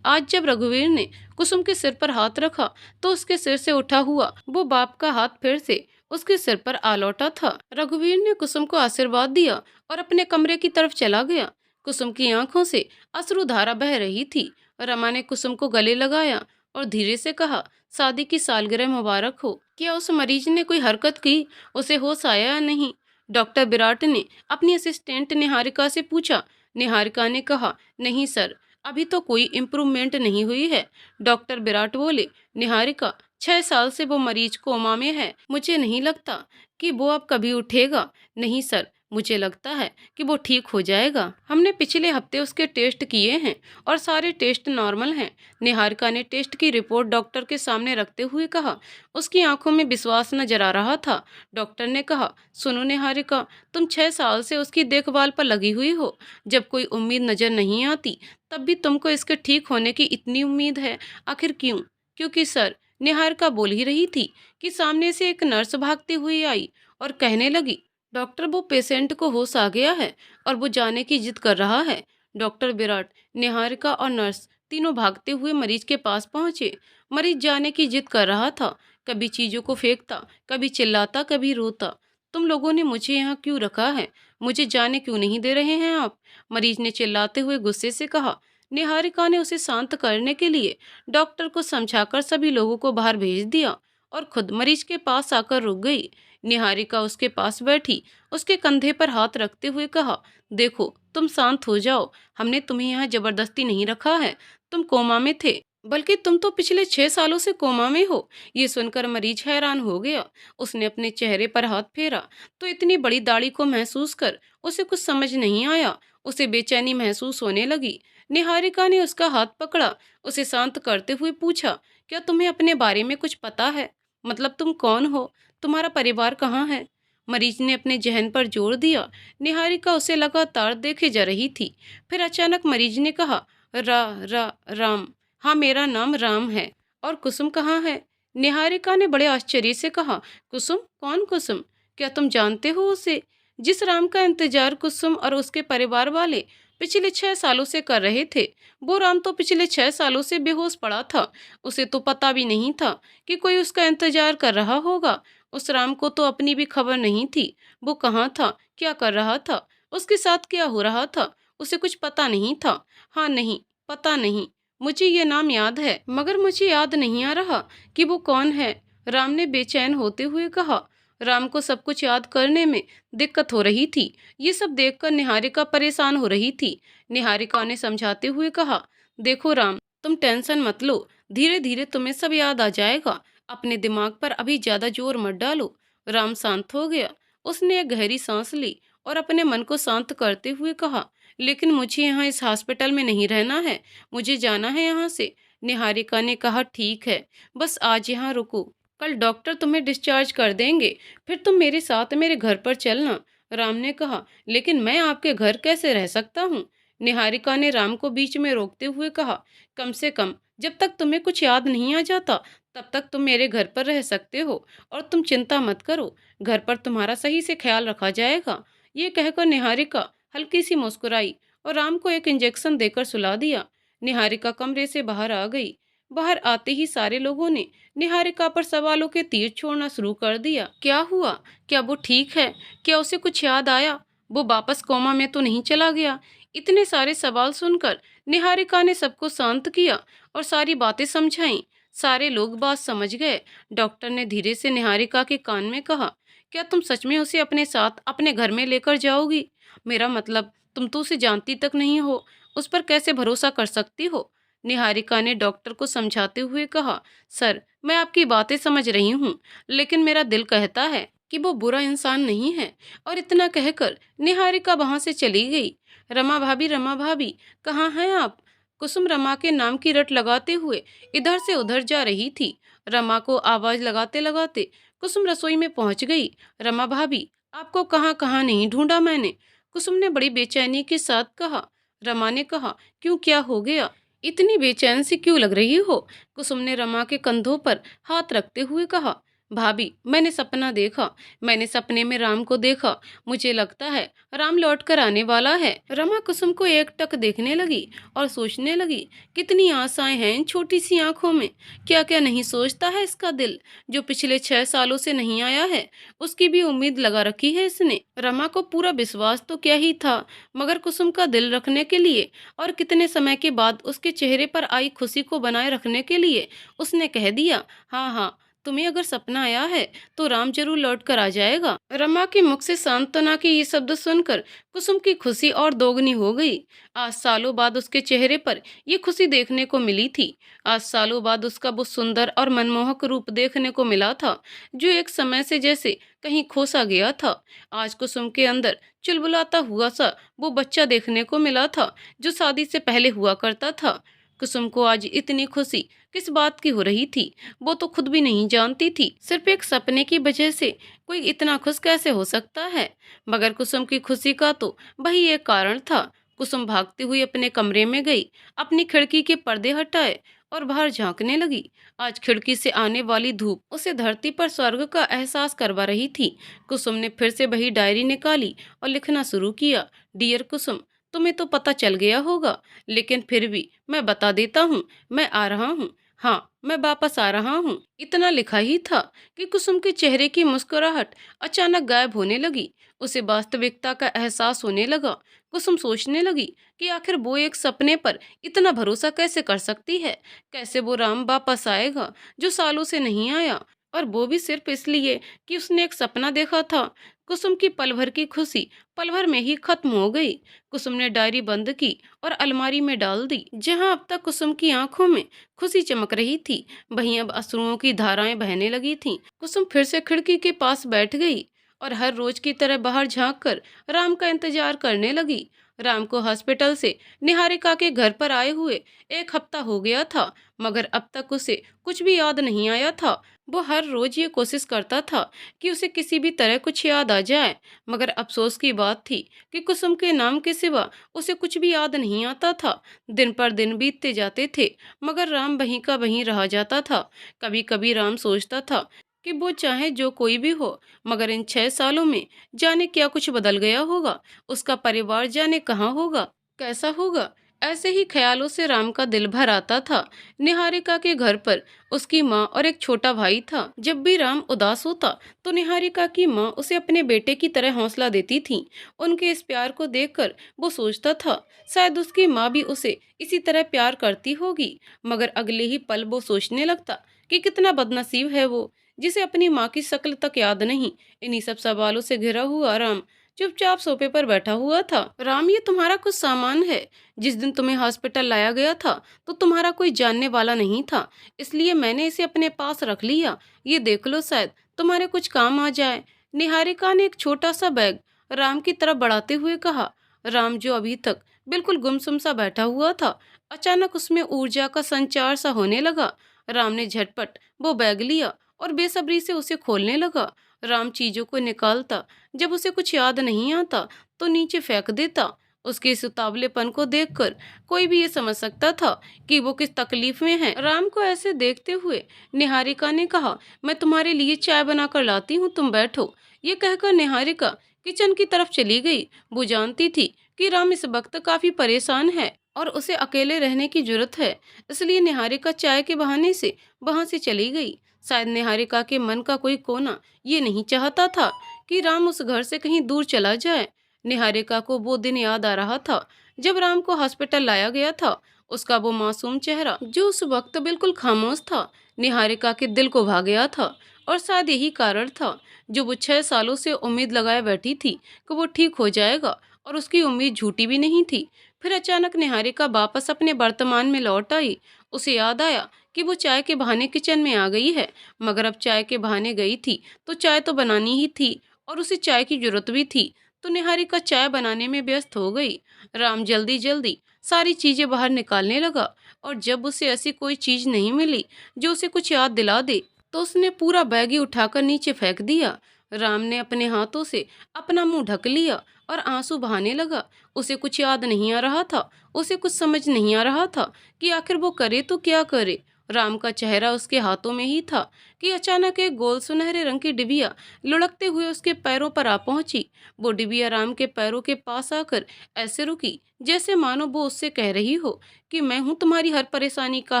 आज जब रघुवीर ने कुसुम के सिर पर हाथ रखा तो उसके सिर से उठा हुआ वो बाप का हाथ फिर से उसके सिर पर आ लौटा था। रघुवीर ने कुसुम को आशीर्वाद दिया और अपने कमरे की तरफ चला गया। कुसुम की आंखों से अश्रुधारा बह रही थी। रमा ने कुसुम को गले लगाया और धीरे से कहा, शादी की सालगिरह मुबारक हो। क्या उस मरीज ने कोई हरकत की? उसे होश आया या नहीं? डॉक्टर विराट ने अपनी असिस्टेंट निहारिका से पूछा। निहारिका ने कहा, नहीं सर, अभी तो कोई इम्प्रूवमेंट नहीं हुई है। डॉक्टर विराट बोले, निहारिका, 6 साल से वो मरीज कोमा में है, मुझे नहीं लगता कि वो अब कभी उठेगा। नहीं सर, मुझे लगता है कि वो ठीक हो जाएगा। हमने पिछले हफ्ते उसके टेस्ट किए हैं और सारे टेस्ट नॉर्मल हैं। निहारिका ने टेस्ट की रिपोर्ट डॉक्टर के सामने रखते हुए कहा। उसकी आंखों में विश्वास नजर आ रहा था। डॉक्टर ने कहा, सुनो निहारिका, तुम 6 साल से उसकी देखभाल पर लगी हुई हो। जब कोई उम्मीद नजर नहीं आती, तब भी तुमको इसके ठीक होने की इतनी उम्मीद है। आखिर क्यों? क्योंकि सर, निहारिका बोल ही रही थी कि सामने से एक नर्स भागती हुई आई और कहने लगी, डॉक्टर, वो पेशेंट को होश आ गया है और वो जाने की जिद कर रहा है। डॉक्टर विराट, निहारिका और नर्स तीनों भागते हुए मरीज के पास पहुंचे। मरीज जाने की जिद कर रहा था। कभी चीजों को फेंकता, कभी चिल्लाता, कभी रोता। तुम लोगों ने मुझे यहाँ क्यों रखा है? मुझे जाने क्यों नहीं दे रहे हैं आप? मरीज ने चिल्लाते हुए गुस्से से कहा। निहारिका ने उसे शांत करने के लिए डॉक्टर को समझाकर सभी लोगों को बाहर भेज दिया और खुद मरीज के पास आकर रुक गई। निहारिका उसके पास बैठी, उसके कंधे पर हाथ रखते हुए कहा, देखो, तुम शांत हो जाओ। हमने तुम्हें यहाँ जबरदस्ती नहीं रखा है। तुम कोमा में थे, बल्कि तुम तो पिछले 6 सालों से कोमा में हो। ये सुनकर मरीज हैरान हो गया। उसने अपने चेहरे पर हाथ फेरा तो इतनी बड़ी दाढ़ी को महसूस कर उसे कुछ समझ नहीं आया। उसे बेचैनी महसूस होने लगी। निहारिका ने उसका हाथ पकड़ा, उसे शांत करते हुए पूछा, क्या तुम्हें अपने बारे में कुछ पता है? मतलब तुम कौन हो? तुम्हारा परिवार कहाँ है? मरीज ने अपने जहन पर जोर दिया। निहारिका उसे लगातार देखे जा रही थी। फिर अचानक मरीज ने कहा, रा रा राम। हाँ, मेरा नाम राम है। और कुसुम कहाँ है? निहारिका ने बड़े आश्चर्य से कहा, कुसुम? कौन कुसुम? क्या तुम जानते हो उसे? जिस राम का इंतजार कुसुम और उसके परिवार वाले पिछले 6 सालों से कर रहे थे, वो राम तो पिछले 6 सालों से बेहोश पड़ा था। उसे तो पता भी नहीं था कि कोई उसका इंतजार कर रहा होगा। उस राम को तो अपनी भी खबर नहीं थी। वो कहाँ था, क्या कर रहा था, उसके साथ क्या हो रहा था, उसे कुछ पता नहीं था। हाँ, नहीं, पता नहीं। मुझे ये नाम याद है, मगर मुझे याद नहीं आ रहा कि वो कौन है। राम ने बेचैन होते हुए कहा। राम को सब कुछ याद करने में दिक्कत हो रही थी। ये सब देखकर निहारिका परेशान हो रही थी। निहारिका ने समझाते हुए कहा, देखो राम, तुम टेंशन मत लो। धीरे धीरे तुम्हें सब याद आ जाएगा। अपने दिमाग पर अभी ज्यादा जोर मत डालो। राम शांत हो गया। उसने एक गहरी सांस ली और अपने मन को शांत करते हुए कहा, लेकिन मुझे यहाँ इस हॉस्पिटल में नहीं रहना है। मुझे जाना है यहाँ से। निहारिका ने कहा, ठीक है, बस आज यहाँ रुको। कल डॉक्टर तुम्हें डिस्चार्ज कर देंगे। फिर तुम मेरे साथ मेरे घर पर चलना। राम ने कहा, लेकिन मैं आपके घर कैसे रह सकता हूँ? निहारिका ने राम को बीच में रोकते हुए कहा, कम से कम जब तक तुम्हें कुछ याद नहीं आ जाता, तब तक तुम मेरे घर पर रह सकते हो। और तुम चिंता मत करो, घर पर तुम्हारा सही से ख्याल रखा जाएगा। ये कहकर निहारिका हल्की सी मुस्कुराई और राम को एक इंजेक्शन देकर सुला दिया। निहारिका कमरे से बाहर आ गई। बाहर आते ही सारे लोगों ने निहारिका पर सवालों के तीर छोड़ना शुरू कर दिया। क्या हुआ? क्या वो ठीक है? क्या उसे कुछ याद आया? वो वापस कोमा में तो नहीं चला गया? इतने सारे सवाल सुनकर निहारिका ने सबको शांत किया और सारी बातें समझाईं। सारे लोग बात समझ गए। डॉक्टर ने धीरे से निहारिका के कान में कहा, क्या तुम सच में उसे अपने साथ अपने घर में लेकर जाओगी? मेरा मतलब, तुम तो उसे जानती तक नहीं हो। उस पर कैसे भरोसा कर सकती हो? निहारिका ने डॉक्टर को समझाते हुए कहा, सर, मैं आपकी बातें समझ रही हूँ, लेकिन मेरा दिल कहता है कि वो बुरा इंसान नहीं है। और इतना कहकर निहारिका वहां से चली गई। रमा भाभी, कहाँ हैं आप? कुसुम रमा के नाम की रट लगाते हुए इधर से उधर जा रही थी। रमा को आवाज लगाते लगाते कुसुम रसोई में पहुंच गई। रमा भाभी, आपको कहाँ कहाँ नहीं ढूंढा मैंने। कुसुम ने बड़ी बेचैनी के साथ कहा। रमा ने कहा, क्यों, क्या हो गया? इतनी बेचैन सी क्यों लग रही हो? कुसुम ने रमा के कंधों पर हाथ रखते हुए कहा, भाभी, मैंने सपना देखा। मैंने सपने में राम को देखा। मुझे लगता है राम लौट कर आने वाला है। रमा कुसुम को एकटक देखने लगी और सोचने लगी, कितनी आशाएं हैं इन छोटी सी आंखों में। क्या क्या नहीं सोचता है इसका दिल। जो पिछले 6 सालों से नहीं आया है, उसकी भी उम्मीद लगा रखी है इसने। रमा को पूरा विश्वास तो क्या ही था, मगर कुसुम का दिल रखने के लिए और कितने समय के बाद उसके चेहरे पर आई खुशी को बनाए रखने के लिए उसने कह दिया, हाँ हाँ, तुम्हें अगर सपना आया है तो राम जरूर लौट कर आ जाएगा। रमा के मुख से सांत्वना के ये शब्द सुनकर कुसुम की खुशी और दोगुनी हो गई। आज सालों बाद उसके चेहरे पर ये खुशी देखने को मिली थी। आज सालों बाद उसका वो सुंदर और मनमोहक रूप देखने को मिला था, जो एक समय से जैसे कहीं खो सा गया था। आज कुसुम के अंदर चुलबुलाता हुआ सा वो बच्चा देखने को मिला था, जो शादी से पहले हुआ करता था। कुसुम को आज इतनी खुशी किस बात की हो रही थी, वो तो खुद भी नहीं जानती थी। सिर्फ एक सपने की वजह से कोई इतना खुश कैसे हो सकता है? मगर कुसुम की खुशी का तो वही एक कारण था। कुसुम भागती हुई अपने कमरे में गई, अपनी खिड़की के पर्दे हटाए और बाहर झांकने लगी। आज खिड़की से आने वाली धूप उसे धरती पर स्वर्ग का एहसास करवा रही थी। कुसुम ने फिर से वही डायरी निकाली और लिखना शुरू किया। डियर कुसुम, तुम्हें तो पता चल गया होगा, लेकिन फिर भी मैं बता देता हूँ, मैं आ रहा हूँ। हाँ, मैं वापस आ रहा हूँ। इतना लिखा ही था कि कुसुम के चेहरे की मुस्कुराहट अचानक गायब होने लगी। उसे वास्तविकता का एहसास होने लगा। कुसुम सोचने लगी कि आखिर वो एक सपने पर इतना भरोसा कैसे कर सकती है। कैसे वो राम वापस आएगा जो सालों से नहीं आया, और वो भी सिर्फ इसलिए कि उसने एक सपना देखा था। कुसुम की पल भर की खुशी पल भर में ही खत्म हो गई। कुसुम ने डायरी बंद की और अलमारी में डाल दी। जहां अब तक कुसुम की आंखों में खुशी चमक रही थी, वहीं अब अश्रुओं की धाराएं बहने लगी थीं। कुसुम फिर से खिड़की के पास बैठ गई और हर रोज की तरह बाहर झांक कर राम का इंतजार करने लगी। राम को हॉस्पिटल से निहारिका के घर पर आए हुए 1 हफ्ता हो गया था, मगर अब तक उसे कुछ भी याद नहीं आया था। वो हर रोज ये कोशिश करता था कि उसे किसी भी तरह कुछ याद आ जाए, मगर अफसोस की बात थी कि कुसुम के नाम के सिवा उसे कुछ भी याद नहीं आता था। दिन पर दिन बीतते जाते थे, मगर राम वहीं का वहीं रह जाता था। कभी कभी राम सोचता था कि वो चाहे जो कोई भी हो, मगर इन 6 सालों में जाने क्या कुछ बदल गया होगा। उसका परिवार जाने कहाँ होगा, कैसा होगा। ऐसे ही ख्यालों से राम का दिल भर आता था। निहारिका के घर पर उसकी माँ और एक छोटा भाई था। जब भी राम उदास होता तो निहारिका की माँ उसे अपने बेटे की तरह हौसला देती थी। उनके इस प्यार को देखकर वो सोचता था शायद उसकी माँ भी उसे इसी तरह प्यार करती होगी। मगर अगले ही पल वो सोचने लगता कि कितना बदनसीब है वो, जिसे अपनी माँ की शक्ल तक याद नहीं। इन्हीं सब सवालों से घिरा हुआ राम चुपचाप सोफे पर बैठा हुआ था। राम, ये तुम्हारा कुछ सामान है। जिस दिन तुम्हें हॉस्पिटल लाया गया था तो तुम्हारा कोई जानने वाला नहीं था, इसलिए मैंने इसे अपने पास रख लिया। ये देख लो, शायद तुम्हारे कुछ काम आ जाए। निहारिका ने एक छोटा सा बैग राम की तरफ बढ़ाते हुए कहा। राम, जो अभी तक बिल्कुल गुमसुम सा बैठा हुआ था, अचानक उसमें ऊर्जा का संचार सा होने लगा। राम ने झटपट वो बैग लिया और बेसब्री से उसे खोलने लगा। राम चीजों को निकालता, जब उसे कुछ याद नहीं आता तो नीचे फेंक देता। उसके इस उतावलेपन को देखकर कोई भी ये समझ सकता था कि वो किस तकलीफ में है। राम को ऐसे देखते हुए निहारिका ने कहा, मैं तुम्हारे लिए चाय बनाकर लाती हूँ, तुम बैठो। ये कहकर निहारिका किचन की तरफ चली गई। वो जानती थी कि राम इस वक्त काफी परेशान है और उसे अकेले रहने की जरूरत है, इसलिए निहारिका चाय के बहाने से वहां से चली गई। शायद निहारिका के मन का कोई कोना ये नहीं चाहता था कि राम उस घर से कहीं दूर चला जाए। निहारिका को वो दिन याद आ रहा था जब राम को हॉस्पिटल लाया गया था। उसका वो मासूम चेहरा जो उस वक्त बिल्कुल खामोश था, निहारिका के दिल को भा गया था। और शायद यही कारण था जो वो 6 सालों से उम्मीद लगाए बैठी थी कि वो ठीक हो जाएगा, और उसकी उम्मीद झूठी भी नहीं थी। फिर अचानक निहारिका वापस अपने वर्तमान में लौट आई। उसे याद आया कि वो चाय के बहाने किचन में आ गई है, मगर अब चाय के बहाने गई थी तो चाय तो बनानी ही थी और उसे चाय की जरूरत भी थी। तो निहारिका चाय बनाने में व्यस्त हो गई। राम जल्दी जल्दी सारी चीजें बाहर निकालने लगा, और जब उसे ऐसी कोई चीज नहीं मिली जो उसे कुछ याद दिला दे, तो उसने पूरा बैग ही उठाकर नीचे फेंक दिया। राम ने अपने हाथों से अपना मुंह ढक लिया और आंसू बहाने लगा। उसे कुछ याद नहीं आ रहा था, उसे कुछ समझ नहीं आ रहा था कि आखिर वो करे तो क्या करे। राम का चेहरा उसके हाथों में ही था कि अचानक एक गोल सुनहरे रंग की डिबिया लुढ़कते हुए उसके पैरों पर आ पहुंची। वो डिबिया राम के पैरों के पास आकर ऐसे रुकी जैसे मानो वो उससे कह रही हो कि मैं हूं तुम्हारी हर परेशानी का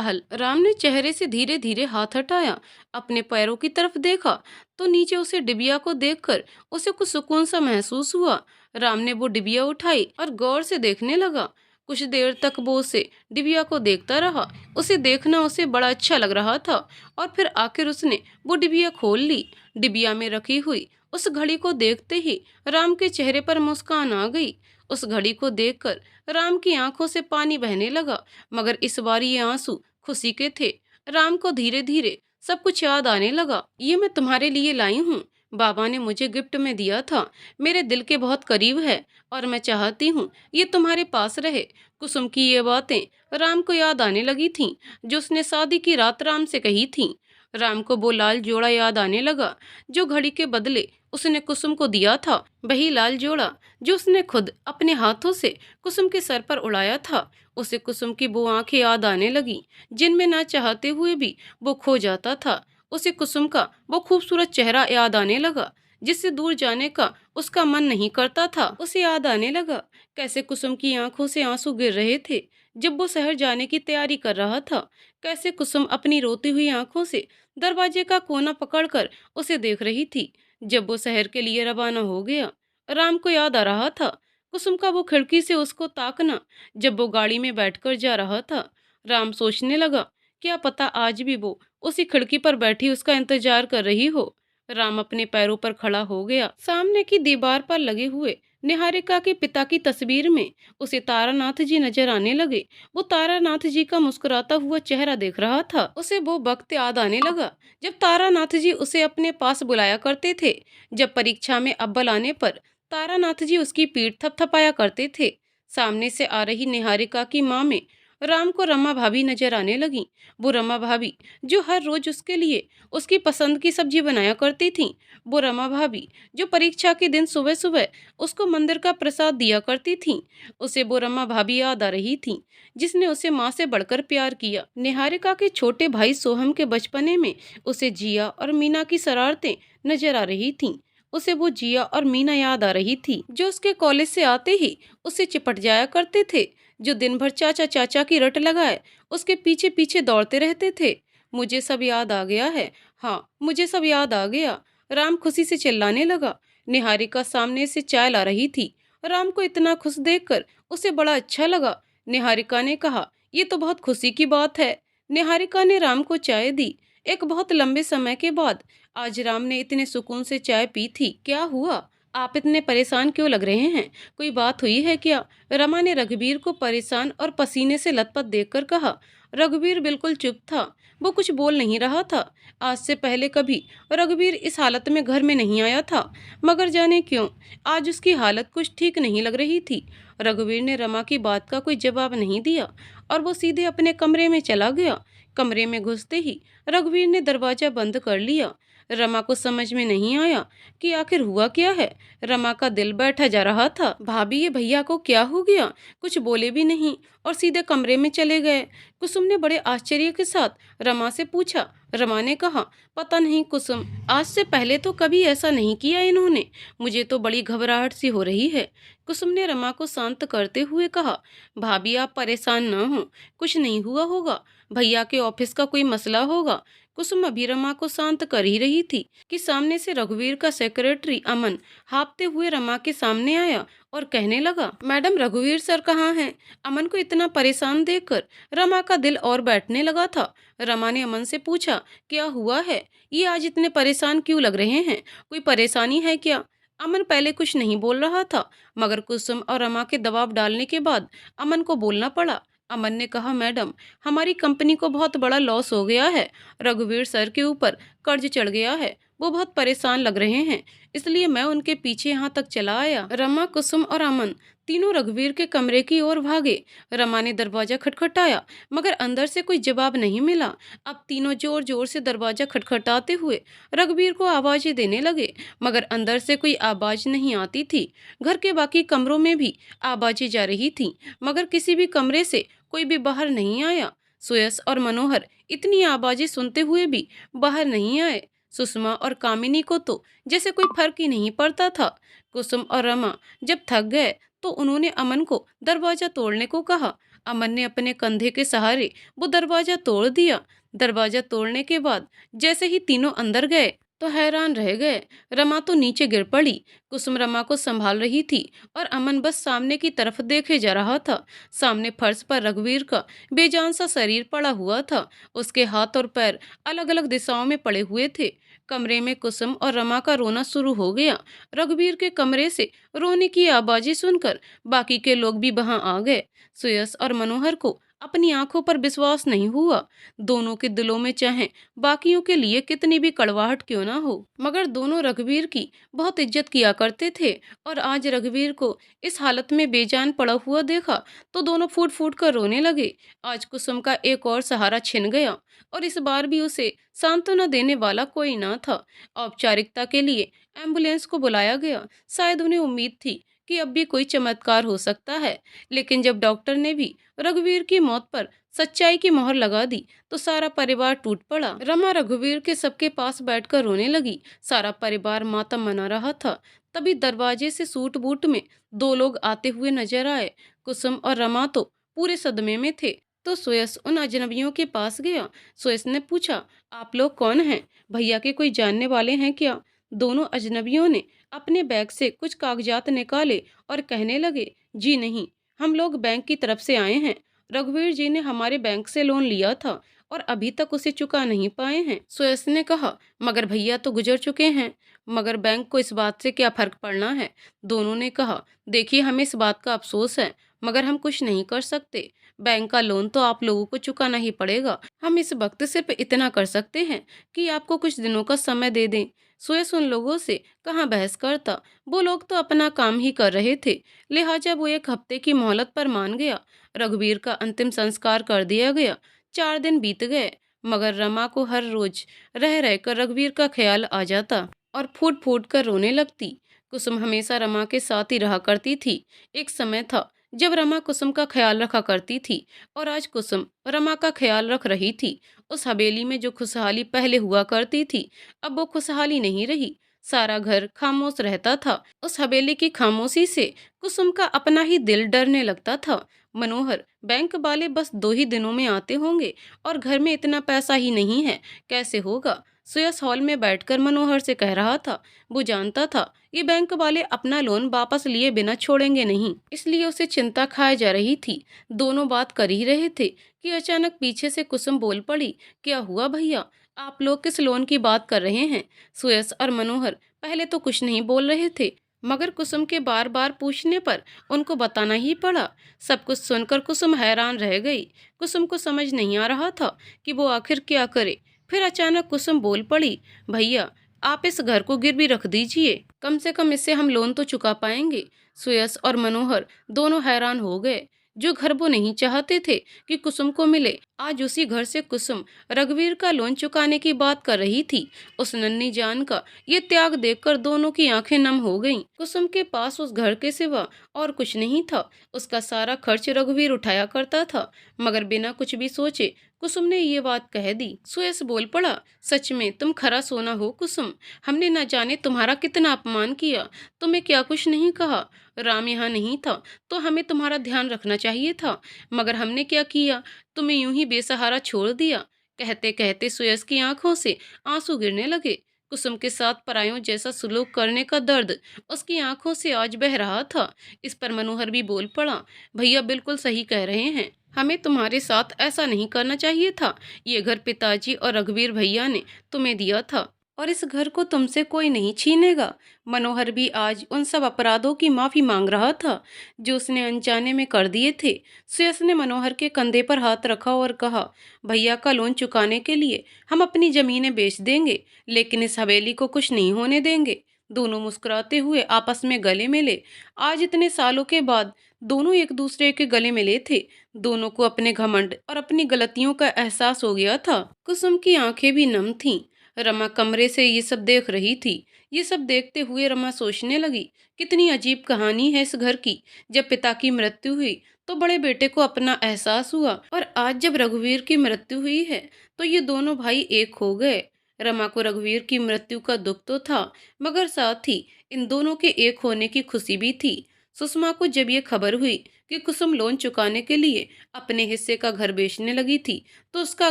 हल। राम ने चेहरे से धीरे धीरे हाथ हटाया, अपने पैरों की तरफ देखा तो नीचे उसे डिबिया को देखकर उसे कुछ सुकून सा महसूस हुआ। राम ने वो डिबिया उठाई और गौर से देखने लगा। कुछ देर तक वो उसे डिबिया को देखता रहा। उसे देखना उसे बड़ा अच्छा लग रहा था और फिर आखिर उसने वो डिबिया खोल ली। डिबिया में रखी हुई उस घड़ी को देखते ही राम के चेहरे पर मुस्कान आ गई। उस घड़ी को देखकर राम की आंखों से पानी बहने लगा, मगर इस बार ये आंसू खुशी के थे। राम को धीरे धीरे सब कुछ याद आने लगा। ये मैं तुम्हारे लिए लाई हूँ, बाबा ने मुझे गिफ्ट में दिया था। मेरे दिल के बहुत करीब है और मैं चाहती हूँ ये तुम्हारे पास रहे। कुसुम की ये बातें राम को याद आने लगी थीं, जो उसने शादी की रात राम से कही थीं। राम को वो लाल जोड़ा याद आने लगा जो घड़ी के बदले उसने कुसुम को दिया था। वही लाल जोड़ा जो उसने खुद अपने हाथों से कुसुम के सर पर उड़ाया था। उसे कुसुम की वो आंखें याद आने लगी जिनमें ना चाहते हुए भी वो खो जाता था। उसे कुसुम का वो खूबसूरत चेहरा याद आने लगा जिससे दूर जाने का उसका मन नहीं करता था। उसे याद आने लगा कैसे कुसुम की आंखों से आंसू गिर रहे थे जब वो शहर जाने की तैयारी कर रहा था। कैसे कुसुम अपनी रोती हुई आंखों से दरवाजे का कोना पकड़कर उसे देख रही थी जब वो शहर के लिए रवाना हो गया। राम को याद आ रहा था कुसुम का वो खिड़की से उसको ताकना जब वो गाड़ी में बैठकर जा रहा था। राम सोचने लगा, क्या पता आज भी वो उसी खिड़की पर बैठी उसका इंतजार कर रही हो। राम अपने पैरों पर खड़ा हो गया। सामने की दीवार पर लगे हुए निहारिका के पिता की तस्वीर में उसे तारानाथ जी नजर आने लगे। वो तारानाथ जी का मुस्कुराता हुआ चेहरा देख रहा था। उसे वो वक्त याद आने लगा जब तारानाथ जी उसे अपने पास बुलाया करते थे। जब परीक्षा में अव्वल आने पर तारानाथ जी उसकी पीठ थपथपाया करते थे। सामने से आ रही निहारिका की माँ में राम को रमा भाभी नजर आने लगी। वो रमा भाभी जो हर रोज उसके लिए उसकी पसंद की सब्जी बनाया करती थीं। वो रमा भाभी जो परीक्षा के दिन सुबह सुबह उसको मंदिर का प्रसाद दिया करती थीं। उसे वो रमा भाभी याद आ रही थीं जिसने उसे माँ से बढ़कर प्यार किया। निहारिका के छोटे भाई सोहम के बचपने में उसे जिया और मीना की शरारतें नजर आ रही थीं। उसे वो जिया और मीना याद आ रही थी जो उसके कॉलेज से आते ही उससे चिपट जाया करते थे, जो दिन भर चाचा चाचा की रट लगाए उसके पीछे पीछे दौड़ते रहते थे। मुझे सब याद आ गया है, हाँ मुझे सब याद आ गया, राम खुशी से चिल्लाने लगा। निहारिका सामने से चाय ला रही थी। राम को इतना खुश देखकर उसे बड़ा अच्छा लगा। निहारिका ने कहा, ये तो बहुत खुशी की बात है। निहारिका ने राम को चाय दी। एक बहुत लंबे समय के बाद आज राम ने इतने सुकून से चाय पी थी। क्या हुआ, आप इतने परेशान क्यों लग रहे हैं? कोई बात हुई है क्या? रमा ने रघुवीर को परेशान और पसीने से लथपथ देखकर कहा। रघुवीर बिल्कुल चुप था, वो कुछ बोल नहीं रहा था। आज से पहले कभी रघुवीर इस हालत में घर में नहीं आया था, मगर जाने क्यों आज उसकी हालत कुछ ठीक नहीं लग रही थी। रघुवीर ने रमा की बात का कोई जवाब नहीं दिया और वो सीधे अपने कमरे में चला गया। कमरे में घुसते ही रघुवीर ने दरवाजा बंद कर लिया। रमा को समझ में नहीं आया कि आखिर हुआ क्या है। रमा का दिल बैठा जा रहा था। भाभी ये भैया को क्या हो गया? कुछ बोले भी नहीं और सीधे कमरे में चले गए। कुसुम ने बड़े आश्चर्य के साथ रमा से पूछा। रमा ने कहा, पता नहीं कुसुम, आज से पहले तो कभी ऐसा नहीं किया इन्होंने। मुझे तो बड़ी घबराहट सी हो रही है। कुसुम ने रमा को शांत करते हुए कहा, भाभी आप परेशान न हो, कुछ नहीं हुआ होगा, भैया के ऑफिस का कोई मसला होगा। कुसुम अभी रमा को शांत कर ही रही थी कि सामने से रघुवीर का सेक्रेटरी अमन हाँफते हुए रमा के सामने आया और कहने लगा, मैडम रघुवीर सर कहाँ हैं? अमन को इतना परेशान देखकर रमा का दिल और बैठने लगा था। रमा ने अमन से पूछा, क्या हुआ है? ये आज इतने परेशान क्यों लग रहे हैं? कोई परेशानी है क्या? अमन पहले कुछ नहीं बोल रहा था, मगर कुसुम और रमा के दबाव डालने के बाद अमन को बोलना पड़ा। अमन ने कहा, मैडम हमारी कंपनी को बहुत बड़ा लॉस हो गया है। रघुवीर सर के ऊपर कर्ज चढ़ गया है, वो बहुत परेशान लग रहे हैं, इसलिए मैं उनके पीछे यहाँ तक चला आया। रमा, कुसुम और अमन तीनों रघुवीर के कमरे की ओर भागे। रमा ने दरवाजा खटखटाया, मगर अंदर से कोई जवाब नहीं मिला। अब तीनों जोर जोर से दरवाजा खटखटाते हुए रघुवीर को आवाजें देने लगे, मगर अंदर से कोई आवाज नहीं आती थी। घर के बाकी कमरों में भी आवाजें जा रही थीं, मगर किसी भी कमरे से कोई भी बाहर नहीं आया। सुयस और मनोहर इतनी आवाजें सुनते हुए भी बाहर नहीं आए। सुषमा और कामिनी को तो जैसे कोई फर्क ही नहीं पड़ता था। कुसुम और रमा जब थक गए तो उन्होंने अमन को दरवाजा तोड़ने को कहा। अमन ने अपने कंधे के सहारे वो दरवाजा तोड़ दिया। दरवाजा तोड़ने के बाद जैसे ही तीनों अंदर गए तो हैरान रह गए। रमा तो नीचे गिर पड़ी। कुसुम रमा को संभाल रही थी और अमन बस सामने की तरफ देखे जा रहा था। सामने फर्श पर रघुवीर का बेजान सा शरीर पड़ा हुआ था। उसके हाथ और पैर अलग अलग दिशाओं में पड़े हुए थे। कमरे में कुसुम और रमा का रोना शुरू हो गया। रघुवीर के कमरे से रोने की आवाजें सुनकर बाकी के लोग भी वहां आ गए। सुयस और मनोहर को अपनी आंखों पर विश्वास नहीं हुआ। दोनों के दिलों में चाहे बाकियों के लिए कितनी भी कड़वाहट क्यों ना हो, मगर दोनों रघुवीर की बहुत इज्जत किया करते थे। और आज रघुवीर को इस हालत में बेजान पड़ा हुआ देखा तो दोनों फूट फूट कर रोने लगे। आज कुसुम का एक और सहारा छिन गया और इस बार भी उसे सांत्वना देने वाला कोई ना था। औपचारिकता के लिए एम्बुलेंस को बुलाया गया। शायद उन्हें उम्मीद थी कि अब भी कोई चमत्कार हो सकता है, लेकिन जब डॉक्टर ने भी रघुवीर की मौत पर सच्चाई की मोहर लगा दी तो सारा परिवार टूट पड़ा। रमा रघुवीर के सबके पास बैठकर रोने लगी। सारा परिवार मातम मना रहा था। तभी दरवाजे से सूट बूट में दो लोग आते हुए नजर आए। कुसुम और रमा तो पूरे सदमे में थे। तो सुयस उन अजनबियों के पास गया। सुयस ने पूछा, आप लोग कौन हैं? भैया के कोई जानने वाले हैं क्या? दोनों अजनबियों ने अपने बैग से कुछ कागजात निकाले और कहने लगे, जी नहीं, हम लोग बैंक की तरफ से आए हैं। रघुवीर जी ने हमारे बैंक से लोन लिया था और अभी तक उसे चुका नहीं पाए हैं। सुयस ने कहा, मगर भैया तो गुजर चुके हैं। मगर बैंक को इस बात से क्या फर्क पड़ना है? दोनों ने कहा, देखिए, हमें इस बात का अफसोस है, मगर हम कुछ नहीं कर सकते। बैंक का लोन तो आप लोगों को चुकाना ही पड़ेगा। हम इस वक्त सिर्फ इतना कर सकते हैं कि आपको कुछ दिनों का समय दे दें। सुयस उन लोगों से कहाँ बहस करता। वो लोग तो अपना काम ही कर रहे थे, लिहाजा वो एक हफ्ते की मोहलत पर मान गया। रघुवीर का अंतिम संस्कार कर दिया गया। 4 दिन बीत गए, मगर रमा को हर रोज रह रहकर रघुवीर का ख्याल आ जाता और फूट फूट कर रोने लगती। कुसुम हमेशा रमा के साथ ही रहा करती थी। एक समय था जब रमा कुसुम का ख्याल रखा करती थी और आज कुसुम रमा का ख्याल रख रही थी। उस हवेली में जो खुशहाली पहले हुआ करती थी, अब वो खुशहाली नहीं रही। सारा घर खामोश रहता था। उस हवेली की खामोशी से कुसुम का अपना ही दिल डरने लगता था। मनोहर, बैंक वाले बस 2 ही दिनों में आते होंगे और घर में इतना पैसा ही नहीं है, कैसे होगा? सुयस हॉल में बैठकर मनोहर से कह रहा था। वो जानता था ये बैंक वाले अपना लोन वापस लिए बिना छोड़ेंगे नहीं, इसलिए उसे चिंता खाए जा रही थी। दोनों बात कर ही रहे थे कि अचानक पीछे से कुसुम बोल पड़ी, क्या हुआ भैया? आप लोग किस लोन की बात कर रहे हैं? सुयस और मनोहर पहले तो कुछ नहीं बोल रहे थे, मगर कुसुम के बार बार पूछने पर उनको बताना ही पड़ा। सब कुछ सुनकर कुसुम हैरान रह गई। कुसुम को समझ नहीं आ रहा था कि वो आखिर क्या करे। फिर अचानक कुसुम बोल पड़ी, भैया, आप इस घर को गिरवी रख दीजिए, कम से कम इससे हम लोन तो चुका पाएंगे। सुयस और मनोहर दोनों हैरान हो गए। जो घर वो नहीं चाहते थे कि कुसुम को मिले, आज उसी घर से कुसुम रघुवीर का लोन चुकाने की बात कर रही थी। उस नन्ही जान का ये त्याग देखकर दोनों की आंखें नम हो गईं। कुसुम के पास उस घर के सिवा और कुछ नहीं था। उसका सारा खर्च रघुवीर उठाया करता था, मगर बिना कुछ भी सोचे कुसुम ने ये बात कह दी। सुयस बोल पड़ा, सच में तुम खरा सोना हो कुसुम। हमने न जाने तुम्हारा कितना अपमान किया। तुम्हें क्या कुछ नहीं कहा। राम यहाँ नहीं था तो हमें तुम्हारा ध्यान रखना चाहिए था, मगर हमने क्या किया? तुम्हें यूं ही बेसहारा छोड़ दिया। कहते कहते सुयस की आंखों से आंसू गिरने लगे। कुसुम के साथ परायों जैसा सुलूक करने का दर्द उसकी आंखों से आज बह रहा था। इस पर मनोहर भी बोल पड़ा, भैया बिल्कुल सही कह रहे हैं, हमें तुम्हारे साथ ऐसा नहीं करना चाहिए था। ये घर पिताजी और रघुवीर भैया ने तुम्हें दिया था और इस घर को तुमसे कोई नहीं छीनेगा। मनोहर भी आज उन सब अपराधों की माफी मांग रहा था जो उसने अनजाने में कर दिए थे। सुयस ने मनोहर के कंधे पर हाथ रखा और कहा, भैया का लोन चुकाने के लिए हम अपनी जमीनें बेच देंगे, लेकिन इस हवेली को कुछ नहीं होने देंगे। दोनों मुस्कुराते हुए आपस में गले मिले। आज इतने सालों के बाद दोनों एक दूसरे के गले मिले थे। दोनों को अपने घमंड और अपनी गलतियों का एहसास हो गया था। कुसुम की आंखें भी नम थीं। रमा कमरे से ये सब देख रही थी। ये सब देखते हुए रमा सोचने लगी, कितनी अजीब कहानी है इस घर की। जब पिता की मृत्यु हुई तो बड़े बेटे को अपना एहसास हुआ, और आज जब रघुवीर की मृत्यु हुई है तो ये दोनों भाई एक हो गए। रमा को रघुवीर की मृत्यु का दुख तो था, मगर साथ ही इन दोनों के एक होने की खुशी भी थी। सुषमा को जब ये खबर हुई कि कुसुम लोन चुकाने के लिए अपने हिस्से का घर बेचने लगी थी, तो उसका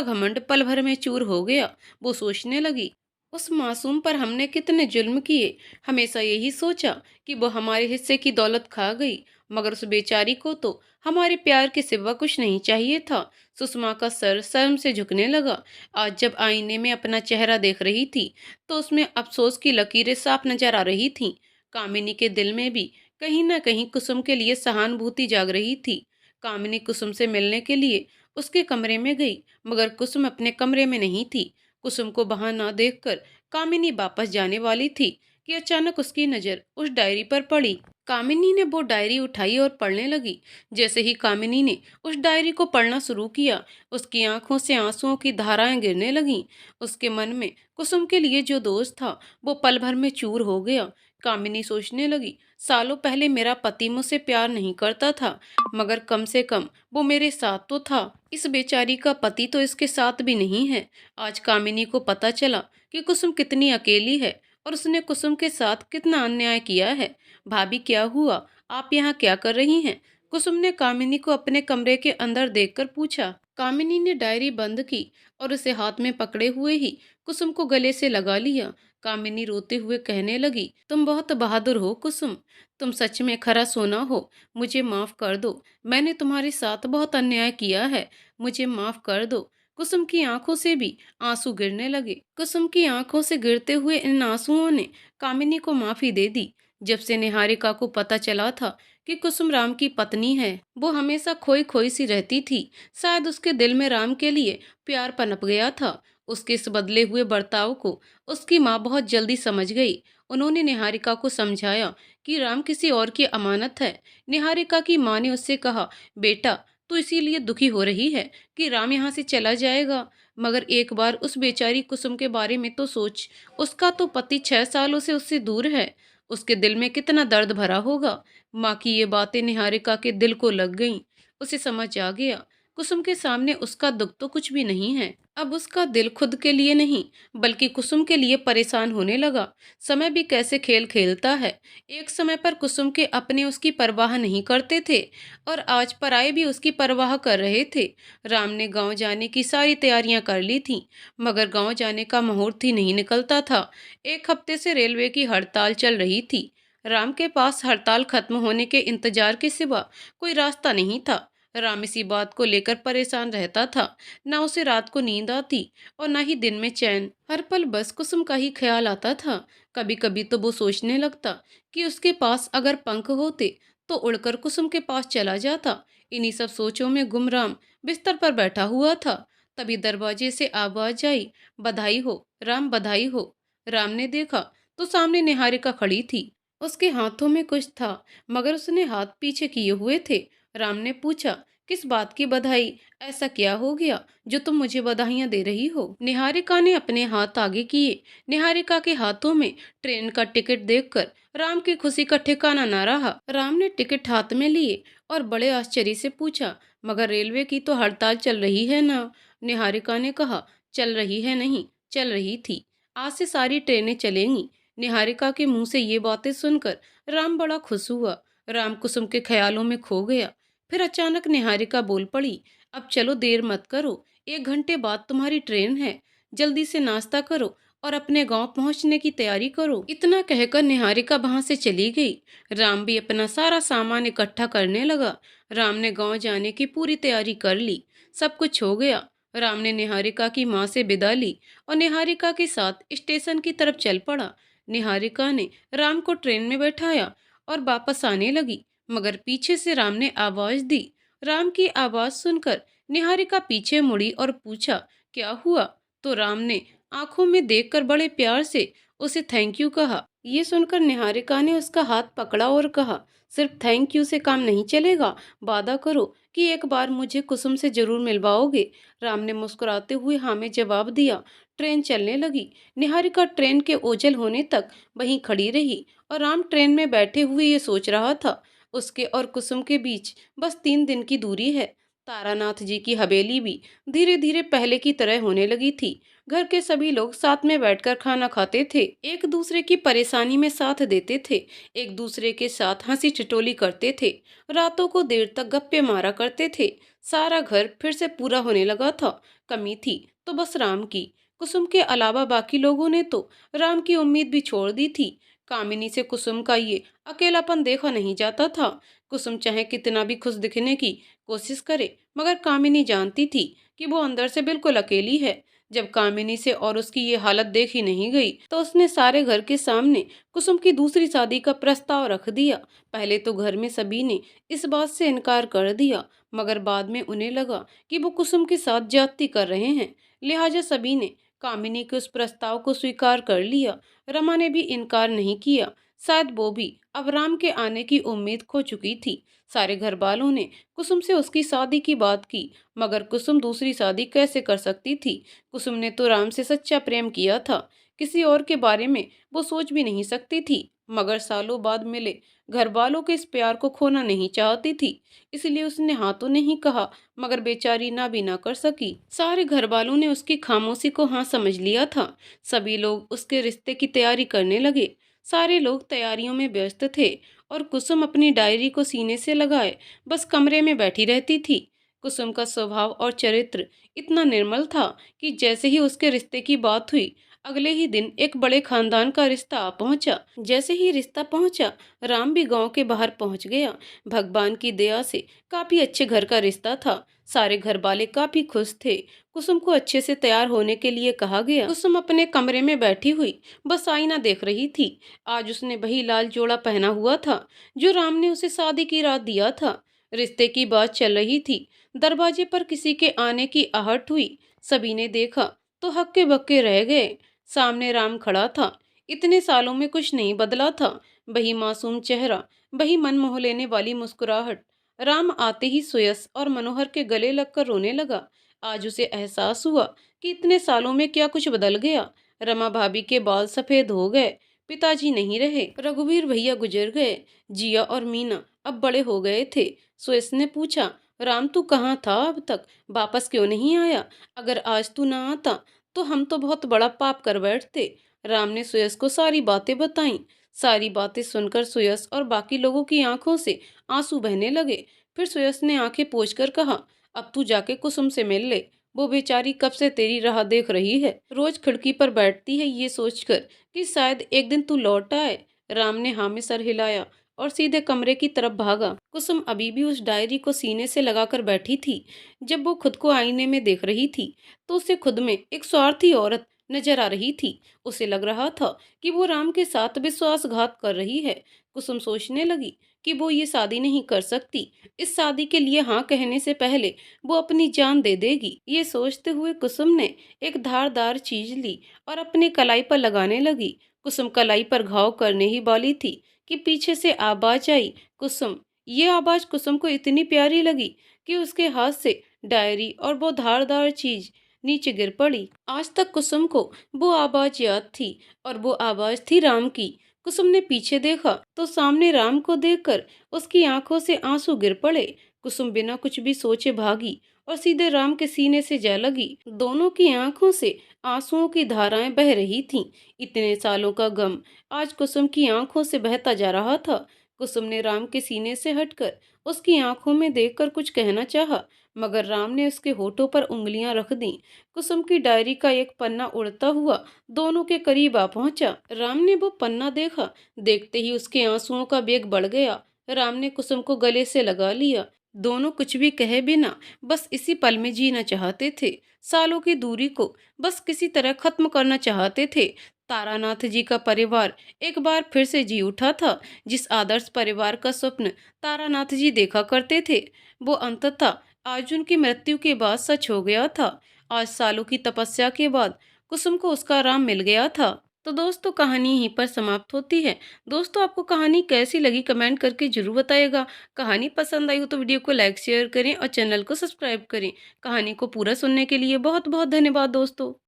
घमंड पल भर में चूर हो गया। वो सोचने लगी, उस मासूम पर हमने कितने जुल्म किए। हमेशा यही सोचा कि वो हमारे हिस्से की दौलत खा गई, मगर उस बेचारी को तो हमारे प्यार के सिवा कुछ नहीं चाहिए था। सुषमा का सर शर्म से झुकने लगा। आज जब आईने में अपना चेहरा देख रही थी तो उसमें अफसोस की लकीरें साफ नजर आ रही थीं। कामिनी के दिल में भी कहीं न कहीं कुसुम के लिए सहानुभूति जाग रही थी। कामिनी कुसुम से मिलने के लिए उसके कमरे में गई, मगर कुसुम अपने कमरे में नहीं थी। कुसुम को वहां ना देखकर कामिनी वापस जाने वाली थी कि अचानक उसकी नजर उस डायरी पर पड़ी। कामिनी ने वो डायरी उठाई और पढ़ने लगी। जैसे ही कामिनी ने उस डायरी को पढ़ना शुरू किया, उसकी आंखों से आंसुओं की धाराएं गिरने लगीं। उसके मन में कुसुम के लिए जो दोष था वो पल भर में चूर हो गया। कामिनी सोचने लगी, सालों पहले मेरा पति मुझसे प्यार नहीं करता था, मगर कम से कम वो मेरे साथ तो था। इस बेचारी का पति तो इसके साथ भी नहीं है। आज कामिनी को पता चला कि कुसुम कितनी अकेली है और उसने कुसुम के साथ कितना अन्याय किया है। भाभी, क्या हुआ? आप यहाँ क्या कर रही हैं? कुसुम ने कामिनी को अपने कमरे के अंदर देखकर पूछा। कामिनी ने डायरी बंद की और उसे हाथ में पकड़े हुए ही कुसुम को गले से लगा लिया। कामिनी रोते हुए कहने लगी, तुम बहुत बहादुर हो कुसुम, तुम सच में खरा सोना हो। मुझे माफ कर दो, मैंने तुम्हारे साथ बहुत अन्याय किया है, मुझे माफ कर दो। कुसुम की आंखों से भी आंसू गिरने लगे। कुसुम की आंखों से गिरते हुए इन आंसुओं ने कामिनी को माफी दे दी। जब से निहारिका को पता चला था कि कुसुम राम की पत्नी है, वो हमेशा खोई खोई सी रहती थी। शायद उसके दिल में राम के लिए प्यार पनप गया था। उसके इस बदले हुए बर्ताव को उसकी माँ बहुत जल्दी समझ गई। उन्होंने निहारिका को समझाया कि राम किसी और की अमानत है। निहारिका की माँ ने उससे कहा, बेटा, तू इसीलिए दुखी हो रही है कि राम यहाँ से चला जाएगा, मगर एक बार उस बेचारी कुसुम के बारे में तो सोच। उसका तो पति 6 सालों से उससे दूर है। उसके दिल में कितना दर्द भरा होगा। माँ की ये बातें निहारिका के दिल को लग गईं। उसे समझ आ गया, कुसुम के सामने उसका दुख तो कुछ भी नहीं है। अब उसका दिल खुद के लिए नहीं, बल्कि कुसुम के लिए परेशान होने लगा। समय भी कैसे खेल खेलता है। एक समय पर कुसुम के अपने उसकी परवाह नहीं करते थे और आज पराये भी उसकी परवाह कर रहे थे। राम ने गांव जाने की सारी तैयारियां कर ली थीं, मगर गांव जाने का मुहूर्त ही नहीं निकलता था। एक हफ्ते से रेलवे की हड़ताल चल रही थी। राम के पास हड़ताल खत्म होने के इंतजार के सिवा कोई रास्ता नहीं था। राम इसी बात को लेकर परेशान रहता था। ना उसे रात को नींद आती और ना ही दिन में चैन। हर पल बस कुसुम का ही ख्याल आता था। कभी कभी तो वो सोचने लगता कि उसके पास अगर पंख होते तो उड़कर कुसुम के पास चला जाता। इन्हीं सब सोचों में गुम राम बिस्तर पर बैठा हुआ था। तभी दरवाजे से आवाज आई, बधाई हो राम, बधाई हो। राम ने देखा तो सामने निहारिका खड़ी थी। उसके हाथों में कुछ था, मगर उसने हाथ पीछे किए हुए थे। राम ने पूछा, किस बात की बधाई? ऐसा क्या हो गया जो तुम मुझे बधाइयां दे रही हो? निहारिका ने अपने हाथ आगे किए। निहारिका के हाथों में ट्रेन का टिकट देखकर राम की खुशी का ठिकाना ना रहा। राम ने टिकट हाथ में लिए और बड़े आश्चर्य से पूछा, मगर रेलवे की तो हड़ताल चल रही है ना? निहारिका ने कहा, चल रही है नहीं, चल रही थी। आज से सारी ट्रेनें चलेंगी। निहारिका के मुंह से ये बातें सुनकर राम बड़ा खुश हुआ। राम कुसुम के ख्यालों में खो गया। फिर अचानक निहारिका बोल पड़ी, अब चलो, देर मत करो, 1 घंटे बाद तुम्हारी ट्रेन है। जल्दी से नाश्ता करो और अपने गांव पहुंचने की तैयारी करो। इतना कहकर निहारिका वहां से चली गई। राम भी अपना सारा सामान इकट्ठा करने लगा। राम ने गांव जाने की पूरी तैयारी कर ली। सब कुछ हो गया। राम ने निहारिका की माँ से विदा ली और निहारिका के साथ स्टेशन की तरफ चल पड़ा। निहारिका ने राम को ट्रेन में बैठाया और वापस आने लगी, मगर पीछे से राम ने आवाज दी। राम की आवाज सुनकर निहारिका पीछे मुड़ी और पूछा, क्या हुआ? तो राम ने आंखों में देखकर बड़े प्यार से उसे थैंक यू कहा। ये सुनकर निहारिका ने उसका हाथ पकड़ा और कहा, सिर्फ थैंक यू से काम नहीं चलेगा, वादा करो कि एक बार मुझे कुसुम से जरूर मिलवाओगे। राम ने मुस्कुराते हुए हाँ में जवाब दिया। ट्रेन चलने लगी। निहारिका ट्रेन के ओझल होने तक वहीं खड़ी रही और राम ट्रेन में बैठे हुए ये सोच रहा था, उसके और कुसुम के बीच बस 3 दिन की दूरी है। तारानाथ जी की हवेली भी धीरे धीरे पहले की तरह होने लगी थी। घर के सभी लोग साथ में बैठकर खाना खाते थे, एक दूसरे की परेशानी में साथ देते थे, एक दूसरे के साथ हंसी ठिठोली करते थे, रातों को देर तक गप्पे मारा करते थे। सारा घर फिर से पूरा होने लगा था। कमी थी तो बस राम की। कुसुम के अलावा बाकी लोगों ने तो राम की उम्मीद भी छोड़ दी थी। कामिनी से कुसुम का ये अकेलापन देखा नहीं जाता था। कुसुम चाहे कितना भी खुश दिखने की कोशिश करे, मगर कामिनी जानती थी कि वो अंदर से बिल्कुल अकेली है। जब कामिनी से और उसकी ये हालत देखी नहीं गई, तो उसने सारे घर के सामने कुसुम की दूसरी शादी का प्रस्ताव रख दिया। पहले तो घर में सभी ने इस बात से इनकार कर दिया, मगर बाद में उन्हें लगा कि वो कुसुम के साथ ज्यादती कर रहे हैं। लिहाजा सभी ने कामिनी के उस प्रस्ताव को स्वीकार कर लिया। रमा ने भी इनकार नहीं किया। शायद वो भी अब राम के आने की उम्मीद खो चुकी थी। सारे घर वालों ने कुसुम से उसकी शादी की बात की, मगर कुसुम दूसरी शादी कैसे कर सकती थी। कुसुम ने तो राम से सच्चा प्रेम किया था, किसी और के बारे में वो सोच भी नहीं सकती थी। मगर सालों बाद मिले घर वालों के इस प्यार को खोना नहीं चाहती थी, इसलिए उसने हाँ तो नहीं कहा, मगर बेचारी ना भी ना कर सकी। सारे घर वालों ने उसकी खामोशी को हाँ समझ लिया था। सभी लोग उसके रिश्ते की तैयारी करने लगे। सारे लोग तैयारियों में व्यस्त थे और कुसुम अपनी डायरी को सीने से लगाए बस कमरे में बैठी रहती थी। कुसुम का स्वभाव और चरित्र इतना निर्मल था कि जैसे ही उसके रिश्ते की बात हुई, अगले ही दिन एक बड़े खानदान का रिश्ता आ पहुंचा। जैसे ही रिश्ता पहुंचा, राम भी गांव के बाहर पहुंच गया। भगवान की दया से काफी अच्छे घर का रिश्ता था। सारे घर वाले काफी खुश थे। कुसुम को अच्छे से तैयार होने के लिए कहा गया। कुसुम अपने कमरे में बैठी हुई बस आईना देख रही थी। आज उसने वही लाल जोड़ा पहना हुआ था जो राम ने उसे शादी की रात दिया था। रिश्ते की बात चल रही थी। दरवाजे पर किसी के आने की आहट हुई। सभी ने देखा तो हक्के बक्के रह गए। सामने राम खड़ा था। इतने सालों में कुछ नहीं बदला था। वही मासूम चेहरा, वही मन मोह लेने वाली मुस्कुराहट। राम आते ही सुयस और मनोहर के गले लगकर रोने लगा। आज उसे एहसास हुआ कि इतने सालों में क्या कुछ बदल गया। रमा भाभी के बाल सफेद हो गए। पिताजी नहीं रहे। रघुवीर भैया गुजर गए। जिया और मीना अब बड़े हो गए थे। सुयस ने पूछा, राम तू कहाँ था अब तक? वापस क्यों नहीं आया? अगर आज तू ना आता तो हम तो बहुत बड़ा पाप कर बैठते। राम ने सुयस को सारी बातें बताईं। सारी बातें सुनकर सुयस और बाकी लोगों की आंखों से आंसू बहने लगे। फिर सुयस ने आंखें पोंछकर कहा, अब तू जाके कुसुम से मिल ले। वो बेचारी कब से तेरी राह देख रही है। रोज खिड़की पर बैठती है ये सोचकर कि शायद एक दिन तू लौट आए। राम ने हाँ में सर हिलाया और सीधे कमरे की तरफ भागा। कुसुम अभी भी उस डायरी को सीने से लगाकर बैठी थी। जब वो खुद को आईने में देख रही थी, तो उसे खुद में एक स्वार्थी औरत नजर आ रही थी। उसे लग रहा था कि वो राम के साथ विश्वासघात कर रही है। कुसुम सोचने लगी कि वो ये शादी नहीं कर सकती। इस शादी के लिए हाँ कहने से पहले वो अपनी जान दे देगी। ये सोचते हुए कुसुम ने एक धारदार चीज ली और अपनी कलाई पर लगाने लगी। कुसुम कलाई पर घाव करने ही वाली थी कि पीछे से आवाज आई, कुसुम। ये आवाज कुसुम को इतनी प्यारी लगी कि उसके हाथ से डायरी और वो धारदार चीज नीचे गिर पड़ी। आज तक कुसुम को वो आवाज याद थी और वो आवाज थी राम की। कुसुम ने पीछे देखा तो सामने राम को देखकर उसकी आंखों से आंसू गिर पड़े। कुसुम बिना कुछ भी सोचे भागी और सीधे राम के सीने से जा लगी। दोनों की आंखों से आंसुओं की धाराएं बह रही थीं। इतने सालों का गम आज कुसुम की आंखों से बहता जा रहा था। कुसुम ने राम के सीने से हटकर उसकी आंखों में देखकर कुछ कहना चाहा, मगर राम ने उसके होठों पर उंगलियां रख दी। कुसुम की डायरी का एक पन्ना उड़ता हुआ दोनों के करीब आ पहुंचा। राम ने वो पन्ना देखा। देखते ही उसके आंसुओं का वेग बढ़ गया। राम ने कुसुम को गले से लगा लिया। दोनों कुछ भी कहे बिना बस इसी पल में जीना चाहते थे। सालों की दूरी को बस किसी तरह खत्म करना चाहते थे। तारानाथ जी का परिवार एक बार फिर से जी उठा था। जिस आदर्श परिवार का स्वप्न तारानाथ जी देखा करते थे, वो अंततः आज उनकी मृत्यु के बाद सच हो गया था। आज सालों की तपस्या के बाद कुसुम को उसका राम मिल गया था। तो दोस्तों, कहानी यहीं पर समाप्त होती है। दोस्तों, आपको कहानी कैसी लगी कमेंट करके जरूर बताइएगा। कहानी पसंद आई हो तो वीडियो को लाइक शेयर करें और चैनल को सब्सक्राइब करें। कहानी को पूरा सुनने के लिए बहुत बहुत धन्यवाद दोस्तों।